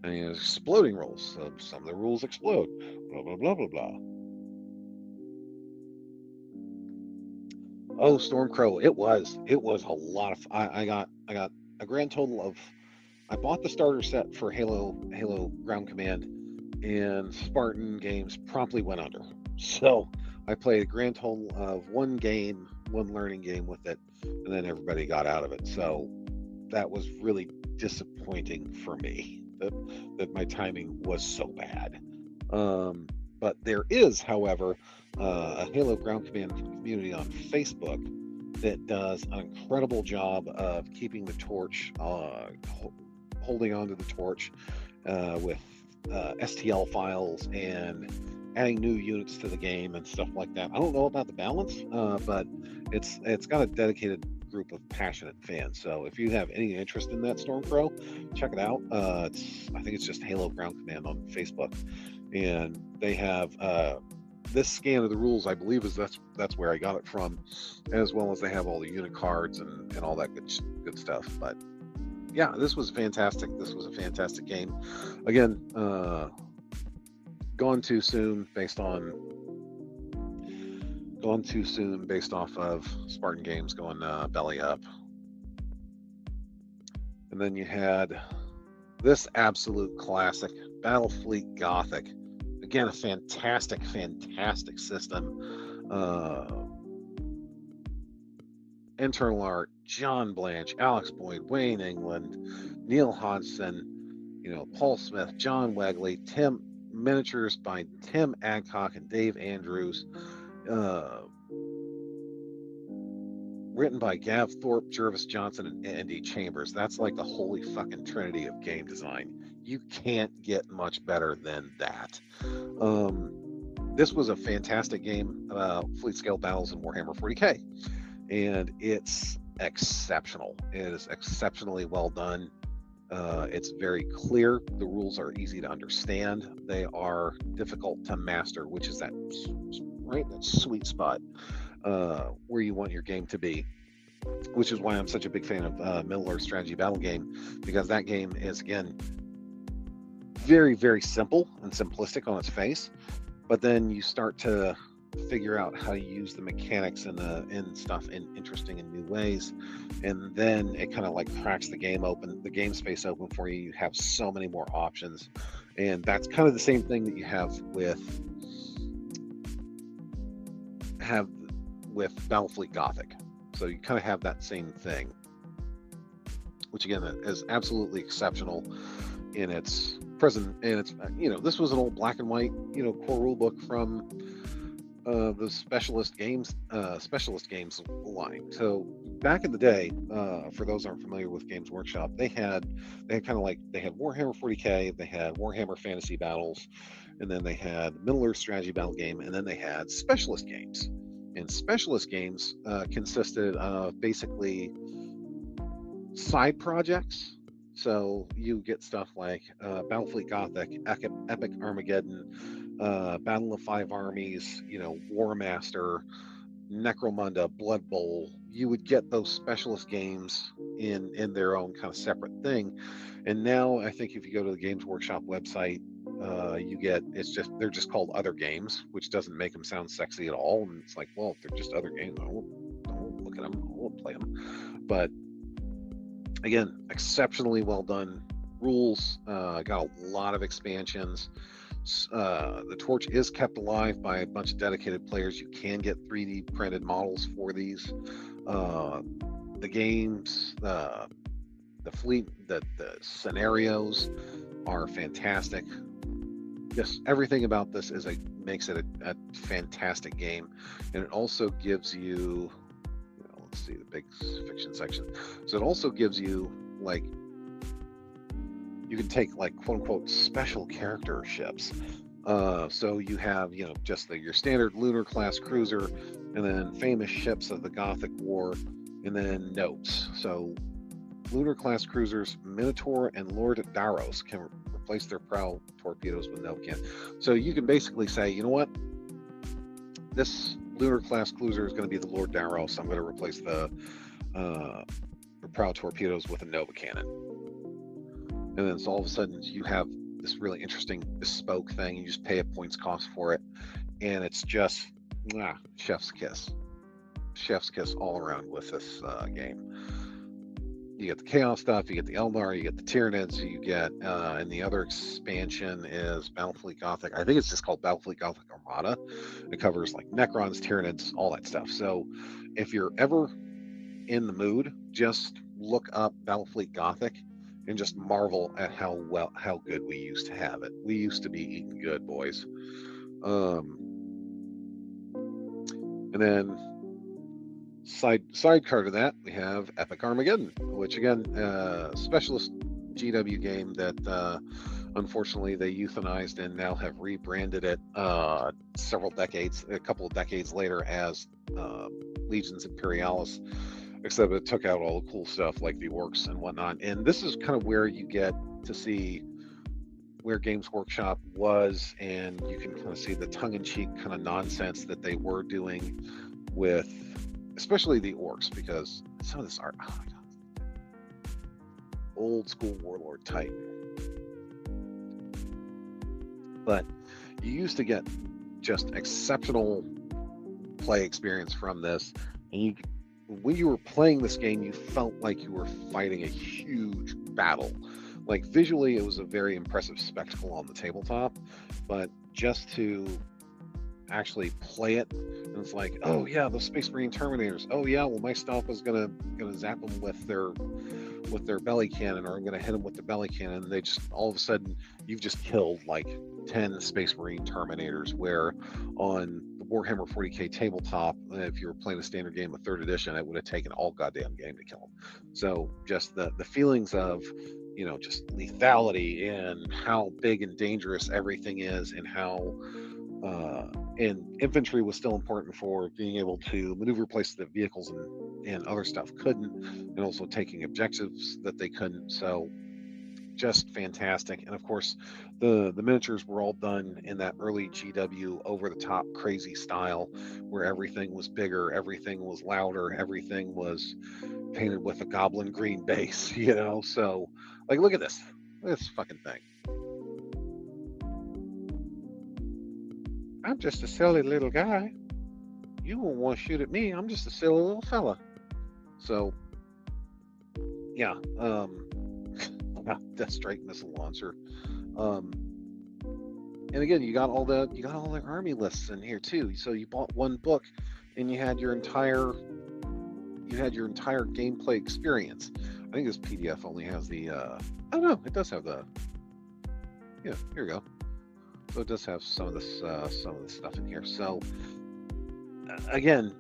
and you have exploding rolls. So some of the rules explode, blah blah blah blah blah. Oh, Stormcrow! It was a lot of. I got a grand total of. I bought the starter set for Halo Ground Command, and Spartan Games promptly went under. So I played a grand total of one learning game with it, and then everybody got out of it. So that was really disappointing for me that my timing was so bad. But there is, however, a Halo Ground Command community on Facebook that does an incredible job of keeping the torch, holding onto the torch with STL files and adding new units to the game and stuff like that. I don't know about the balance, but it's got a dedicated group of passionate fans. So if you have any interest in that Stormcrow, check it out. I think it's just Halo Ground Command on Facebook, and they have this scan of the rules. I believe that's where I got it from, as well as they have all the unit cards and all that good stuff. But yeah, this was fantastic. This was a fantastic game. Again, gone too soon based off of Spartan Games going belly up. And then you had this absolute classic, Battlefleet Gothic. Again, a fantastic system. Internal art, John Blanche, Alex Boyd, Wayne England, Neil Hodgson, Paul Smith, John Wegley, miniatures by Tim Adcock and Dave Andrews, written by Gav Thorpe, Jervis Johnson, and Andy Chambers. That's like the holy fucking trinity of game design. You can't get much better than that. This was a fantastic game about fleet scale battles in Warhammer 40k, and it's exceptional. It is exceptionally well done. It's very clear. The rules are easy to understand. They are difficult to master, which is that sweet spot where you want your game to be. Which is why I'm such a big fan of Middle-earth strategy battle game, because that game is, again, very, very simple and simplistic on its face, but then you start to figure out how to use the mechanics and stuff in interesting and new ways, and then it kind of like cracks the game space open for you. You have so many more options, and that's kind of the same thing that you have with Battlefleet Gothic. So you kind of have that same thing, which again is absolutely exceptional in its present. And it's this was an old black and white core rule book from the Specialist Games line. So back in the day, for those who aren't familiar with Games Workshop, they had Warhammer 40k, they had Warhammer Fantasy Battles, and then they had Middle-earth strategy battle game, and then they had Specialist Games. And Specialist Games consisted of basically side projects. So you get stuff like Battlefleet Gothic, Epic Armageddon, Battle of Five Armies, War Master, Necromunda, Blood Bowl. You would get those specialist games in their own kind of separate thing. And now I think if you go to the Games Workshop website, they're just called other games, which doesn't make them sound sexy at all. And it's like, well, if they're just other games, I won't look at them, I won't play them. But again, exceptionally well done rules. Got a lot of expansions. The torch is kept alive by a bunch of dedicated players. You can get 3D printed models for these. The games, the fleet, the scenarios are fantastic. Just everything about this makes it a fantastic game, and it also gives you, let's see, the big fiction section. So it also gives you, like, you can take, like, quote unquote special character ships. So you have, just your standard lunar class cruiser, and then famous ships of the Gothic War, and then notes. So lunar class cruisers Minotaur and Lord Daros can replace their prow torpedoes with no can. So you can basically say, you know what, this lunar class cruiser is going to be the Lord Daros. I'm going to replace the prow torpedoes with a Nova cannon. And then so all of a sudden you have this really interesting bespoke thing. You just pay a points cost for it, and it's just chef's kiss all around with this game. You get the Chaos stuff, you get the Eldar, you get the Tyranids, you get, and the other expansion is Battlefleet Gothic. I think it's just called Battlefleet Gothic Armada. It covers like Necrons, Tyranids, all that stuff. So if you're ever in the mood, just look up Battlefleet Gothic and just marvel at how good we used to have it. We used to be eating good, boys. And then Sidecar to that, we have Epic Armageddon, which again, specialist GW game that unfortunately they euthanized and now have rebranded it a couple of decades later as Legions Imperialis, except it took out all the cool stuff like the orcs and whatnot. And this is kind of where you get to see where Games Workshop was, and you can kind of see the tongue-in-cheek kind of nonsense that they were doing with, especially the orcs, because some of this art, oh my god, old school Warlord Titan. But you used to get just exceptional play experience from this, and when you were playing this game, you felt like you were fighting a huge battle. Like visually, it was a very impressive spectacle on the tabletop, but just to actually play it, and it's like, oh yeah, those Space Marine Terminators. Oh yeah, well my stuff is gonna zap them with their belly cannon, or I'm gonna hit them with the belly cannon. And they just all of a sudden you've just killed like 10 Space Marine Terminators. Where on the Warhammer 40k tabletop, if you were playing a standard game of 3rd edition, it would have taken all goddamn game to kill them. So just the feelings of, you know, just lethality and how big and dangerous everything is, and how and infantry was still important for being able to maneuver places that vehicles and other stuff couldn't, and also taking objectives that they couldn't. So just fantastic. And of course the miniatures were all done in that early GW over the top crazy style, where everything was bigger, everything was louder, everything was painted with a goblin green base, you know. So like, look at this fucking thing. I'm just a silly little guy. You won't want to shoot at me. I'm just a silly little fella. So yeah, Death Strike missile launcher. And again, you got all the army lists in here too. So you bought one book, and you had your entire gameplay experience. I think this PDF only has the. Oh no, it does have the. Yeah, here we go. So it does have some of this stuff in here. So again,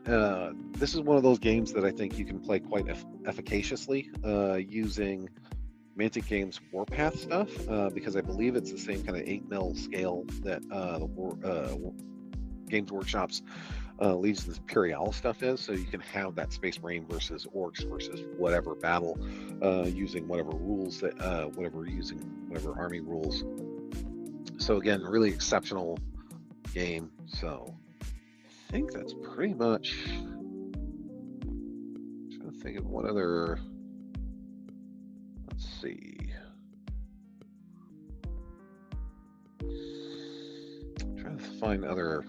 this is one of those games that I think you can play quite efficaciously using Mantic Games Warpath stuff, because I believe it's the same kind of 8mm scale that Games Workshop's Legions Imperialis stuff is. So you can have that Space Marine versus Orcs versus whatever battle, using whatever rules that whatever army rules. So again, really exceptional game. So I think that's pretty much. I'm trying to think of what other. Let's see. I'm trying to find other.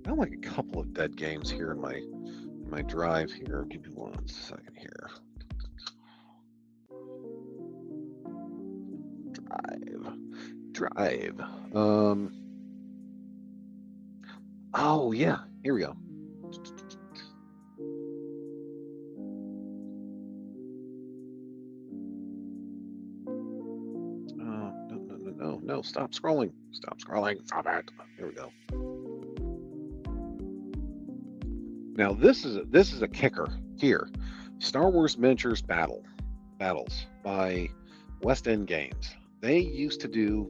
I have like a couple of dead games here in my drive here. Give me 1 second here. Drive. Oh yeah, here we go. No, stop scrolling. Stop it. Here we go. Now this is a kicker here. Star Wars Miniatures Battles by West End Games. They used to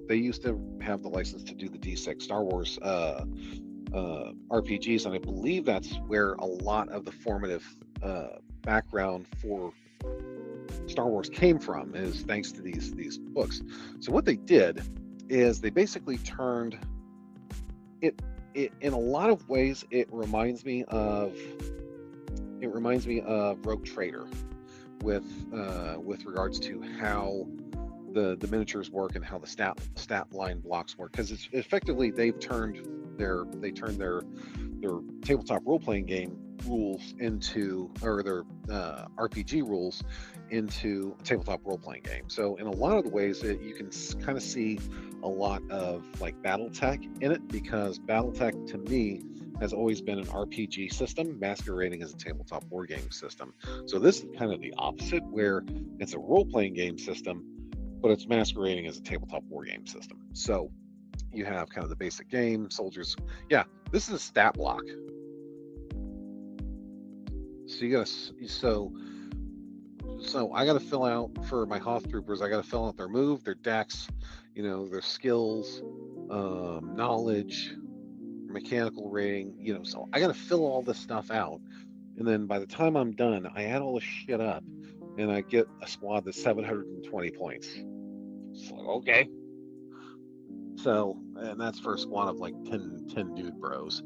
have the license to do the D6 Star Wars RPGs, and I believe that's where a lot of the formative background for Star Wars came from, is thanks to these books. So what they did is they basically turned it in a lot of ways. It reminds me of Rogue Trader with regards to how the miniatures work and how the stat line blocks work, because it's effectively they turned their tabletop role-playing game rules into, or their RPG rules into a tabletop role-playing game. So in a lot of the ways that you can kind of see a lot of like BattleTech in it, because BattleTech to me has always been an RPG system masquerading as a tabletop war game system. So this is kind of the opposite, where it's a role-playing game system, but it's masquerading as a tabletop war game system. So you have kind of the basic game, soldiers. Yeah, this is a stat block. So you gotta so I gotta fill out for my Hoth troopers. I gotta fill out their move, their decks, their skills, knowledge, mechanical rating. So I gotta fill all this stuff out, and then by the time I'm done, I add all this shit up, and I get a squad that's 720 points. It's like, okay. So, and that's for a squad of like 10 dude bros.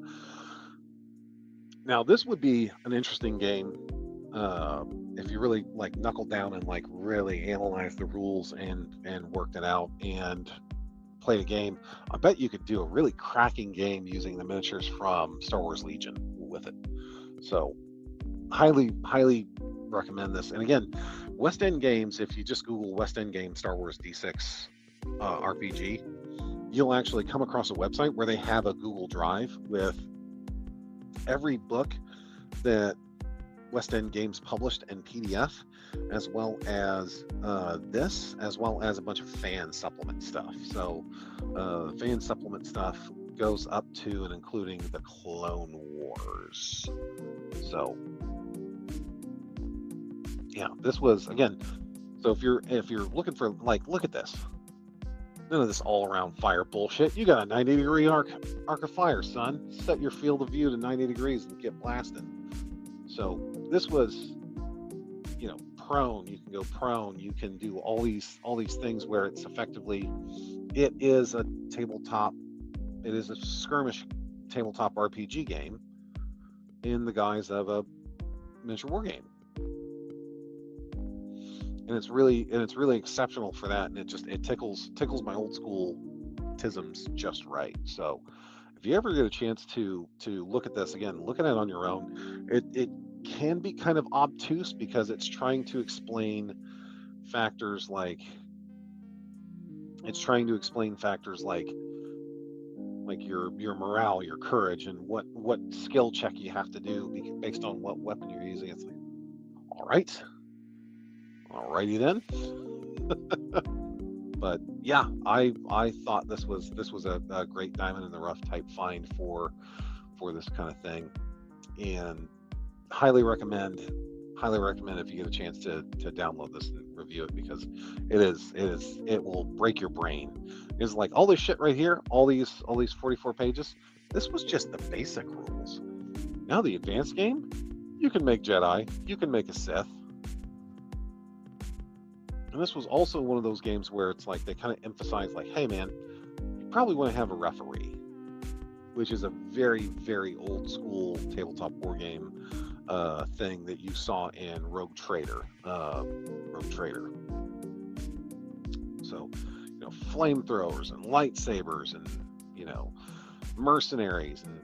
Now, this would be an interesting game if you really like knuckled down and like really analyzed the rules and worked it out and played a game. I bet you could do a really cracking game using the miniatures from Star Wars Legion with it. So, highly recommend this. And again, West End Games, if you just Google West End Games Star Wars D6 RPG, you'll actually come across a website where they have a Google Drive with every book that West End Games published in PDF, as well as this, as well as a bunch of fan supplement stuff. So fan supplement stuff goes up to and including the Clone Wars. So yeah, this was, again, so if you're looking for, like, look at this. None of this all-around fire bullshit. You got a 90-degree arc of fire, son. Set your field of view to 90 degrees and get blasted. So this was, prone. You can go prone. You can do all these things where it's effectively, it is a skirmish tabletop RPG game in the guise of a miniature war game. And it's really exceptional for that, and it tickles my old school tisms just right. So if you ever get a chance to look at this again, look at it on your own. It can be kind of obtuse because it's trying to explain factors like your morale, your courage, and what skill check you have to do based on what weapon you're using. It's like, all right. Alrighty then. But yeah, I thought this was a great diamond in the rough type find for this kind of thing, and highly recommend if you get a chance to download this and review it, because it will break your brain. It's like all this shit right here, all these 44 pages. This was just the basic rules. Now the advanced game, you can make Jedi, you can make a Sith. And this was also one of those games where it's like they kind of emphasize, like, hey man, you probably want to have a referee, which is a very, very old school tabletop war game thing that you saw in Rogue Trader. So, flamethrowers and lightsabers and mercenaries and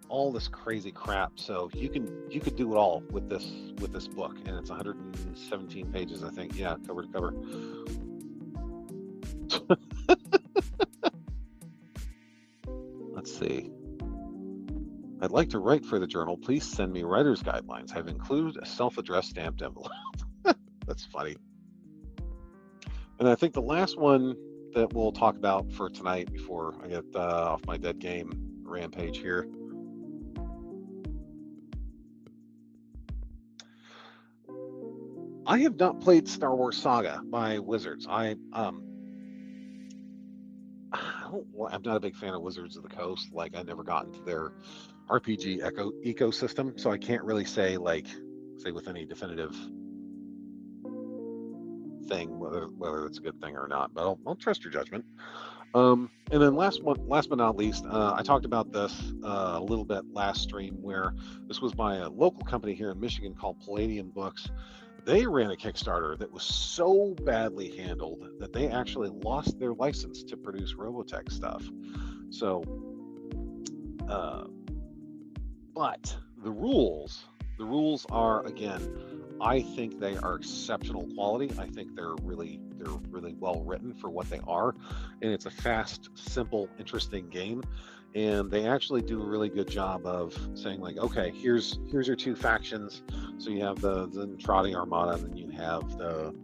all this crazy crap. So you could do it all with this book, and it's 117 pages, I think. Yeah, cover to cover. Let's see. I'd like to write for the journal. Please send me writer's guidelines. I've included a self-addressed stamped envelope. That's funny. And I think the last one that we'll talk about for tonight before I get off my dead game rampage here. I have not played Star Wars Saga by Wizards. I'm not a big fan of Wizards of the Coast. Like, I never got into their RPG ecosystem, so I can't really say with any definitive thing whether it's a good thing or not. But I'll trust your judgment. And then last but not least, I talked about this a little bit last stream, where this was by a local company here in Michigan called Palladium Books. They ran a Kickstarter that was so badly handled that they actually lost their license to produce Robotech stuff. So, but the rules are, again, I think they are exceptional quality. I think they're really well written for what they are, and it's a fast, simple, interesting game. And they actually do a really good job of saying, like, okay, here's your two factions. So you have the Zentradi Armada, and then you have the,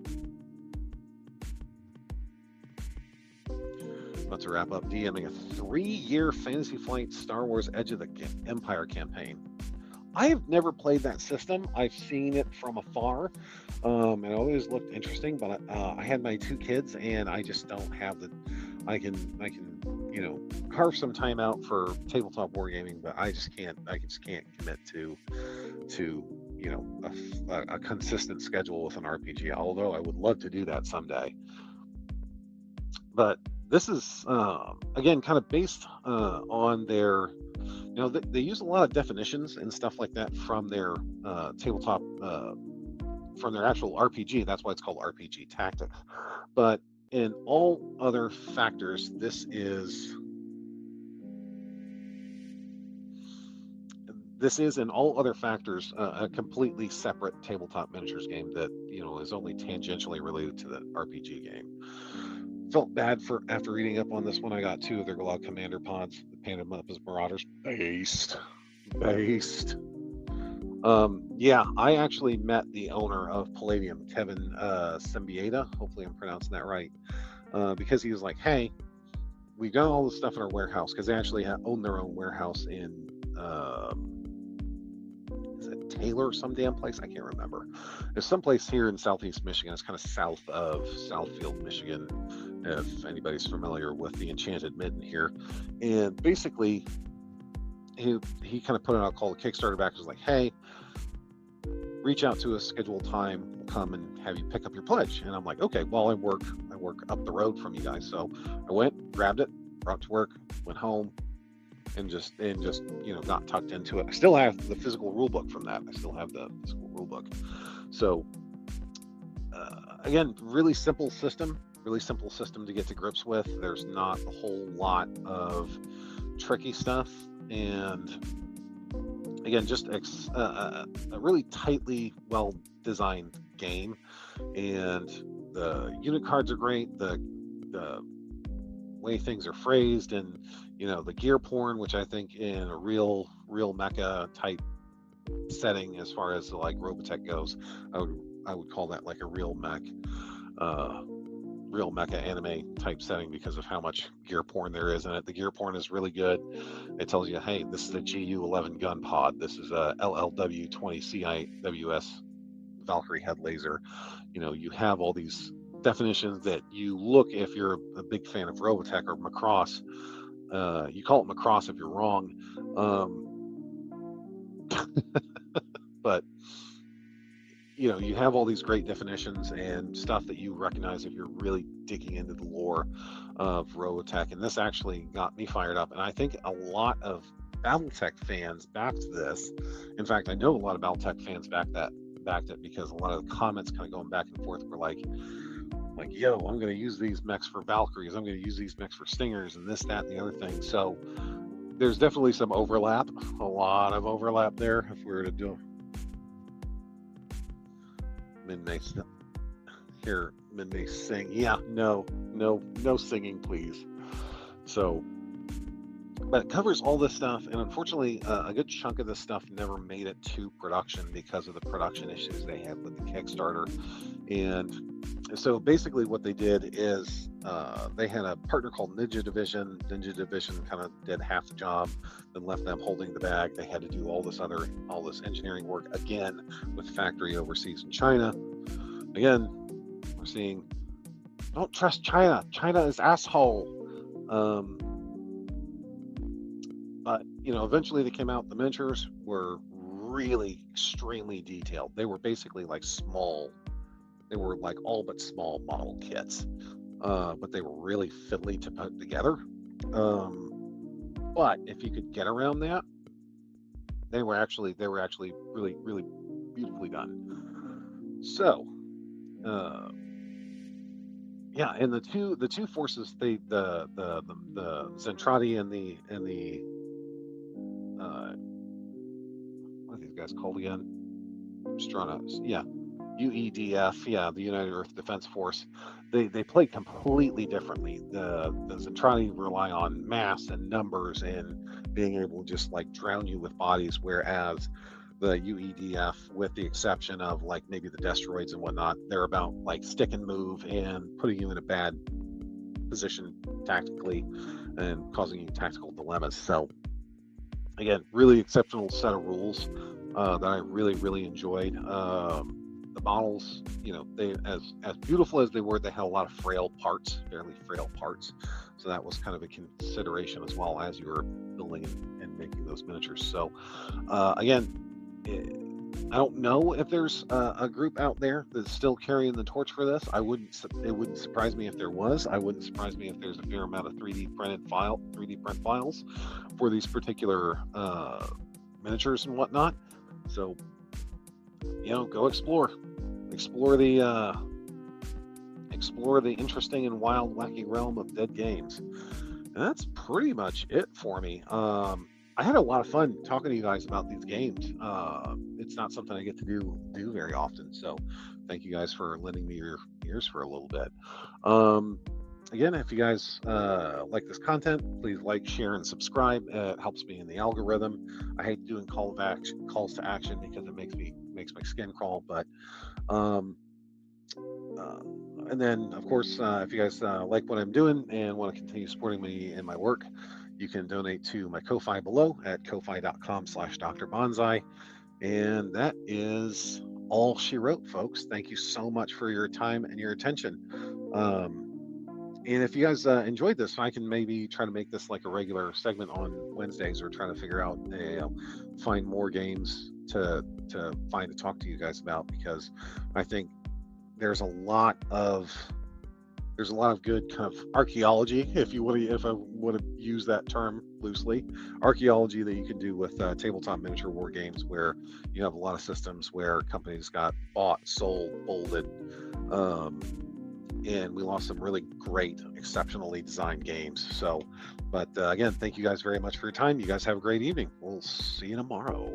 about to wrap up DMing a 3-year Fantasy Flight Star Wars Edge of the Empire campaign. I have never played that system. I've seen it from afar, and it always looked interesting. But I had my two kids, and I just don't have the. I can carve some time out for tabletop wargaming, but I just can't commit to a consistent schedule with an RPG. Although I would love to do that someday. But this is again kind of based on their they use a lot of definitions and stuff like that from their tabletop from their actual RPG. That's why it's called RPG Tactics. But in all other factors, this is in all other factors a completely separate tabletop miniatures game that is only tangentially related to the RPG game. Felt bad for after reading up on this one. I got two of their log commander pods, painted them up as Marauders. Based. Yeah, I actually met the owner of Palladium, Kevin Symbieta. Hopefully, I'm pronouncing that right. Because he was like, "Hey, we got all this stuff in our warehouse," because they actually own their own warehouse in is it Taylor, some damn place? I can't remember. There's some place here in Southeast Michigan. It's kind of south of Southfield, Michigan, if anybody's familiar with the Enchanted Midden here. And basically, he kind of put out a call to Kickstarter back. It was like, hey, reach out to us, schedule time, we'll come and have you pick up your pledge. And I'm like, okay, well, I work up the road from you guys. So I went, grabbed it, brought it to work, went home, and just got tucked into it. I still have the physical rule book from that. I still have the physical rule book. So again, really simple system to get to grips with. There's not a whole lot of tricky stuff, and again, just a really tightly well designed game. And the unit cards are great. The way things are phrased, and the gear porn, which I think in a real mecha type setting, as far as like Robotech goes, I would call that like a real mecha anime type setting because of how much gear porn there is in it. The gear porn is really good. It tells you, hey, this is a GU-11 gun pod. This is a LLW-20 CIWS Valkyrie head laser. You have all these definitions that you look, if you're a big fan of Robotech or Macross, you call it Macross if you're wrong. But you have all these great definitions and stuff that you recognize if you're really digging into the lore of Robotech. And this actually got me fired up. And I think a lot of Battletech fans backed this. In fact, I know a lot of Battletech fans backed it because a lot of the comments kind of going back and forth were like, yo, I'm going to use these mechs for Valkyries. I'm going to use these mechs for Stingers and this, that, and the other thing. So there's definitely some overlap, a lot of overlap there. If we were to do Min-May sing. Yeah, no singing, please. So, but it covers all this stuff, and unfortunately, a good chunk of this stuff never made it to production because of the production issues they had with the Kickstarter. And so basically what they did is they had a partner called Ninja Division. Ninja Division kind of did half the job, then left them holding the bag. They had to do all this engineering work again with factory overseas in China. Again, we're seeing, don't trust China. China is asshole. But eventually they came out. The miniatures were really extremely detailed. They were basically like small. They were like all but small model kits, but they were really fiddly to put together. But if you could get around that, they were actually really, really beautifully done. So, yeah, and the two forces, the Zentradi and the what are these guys called again? I'm just trying to, yeah. UEDF, yeah, the United Earth Defense Force, they play completely differently. The Zentradi rely on mass and numbers and being able to just like drown you with bodies, whereas the UEDF, with the exception of like maybe the Destroids and whatnot, they're about like stick and move and putting you in a bad position tactically and causing you tactical dilemmas. So again, really exceptional set of rules. that I really enjoyed. The models, you know, they as beautiful as they were, they had a lot of frail parts, fairly frail parts. So that was kind of a consideration as well as you were building and making those miniatures. So again, I don't know if there's a group out there that's still carrying the torch for this. It wouldn't surprise me if there was. I wouldn't surprise me if there's a fair amount of 3D print files for these particular miniatures and whatnot. So, you know, go explore the interesting and wild, wacky realm of dead games. And that's pretty much it for me. I had a lot of fun talking to you guys about these games. It's not something I get to do very often. So thank you guys for lending me your ears for a little bit. Again, if you guys like this content, please like, share, and subscribe. It helps me in the algorithm. I hate doing calls to action because it makes my skin crawl. But and then, of course, if you guys like what I'm doing and want to continue supporting me in my work, you can donate to my Ko-Fi below at ko-fi.com/Dr. Bonsai. And that is all she wrote, folks. Thank you so much for your time and your attention. And if you guys enjoyed this, I can maybe try to make this like a regular segment on Wednesdays, or try to figure out, find more games to find to talk to you guys about, because I think there's a lot of good kind of archaeology, if I want to use that term loosely, archaeology that you can do with tabletop miniature war games, where you have a lot of systems where companies got bought, sold, folded, and we lost some really great, exceptionally designed games. So, but again, thank you guys very much for your time. You guys have a great evening. We'll see you tomorrow.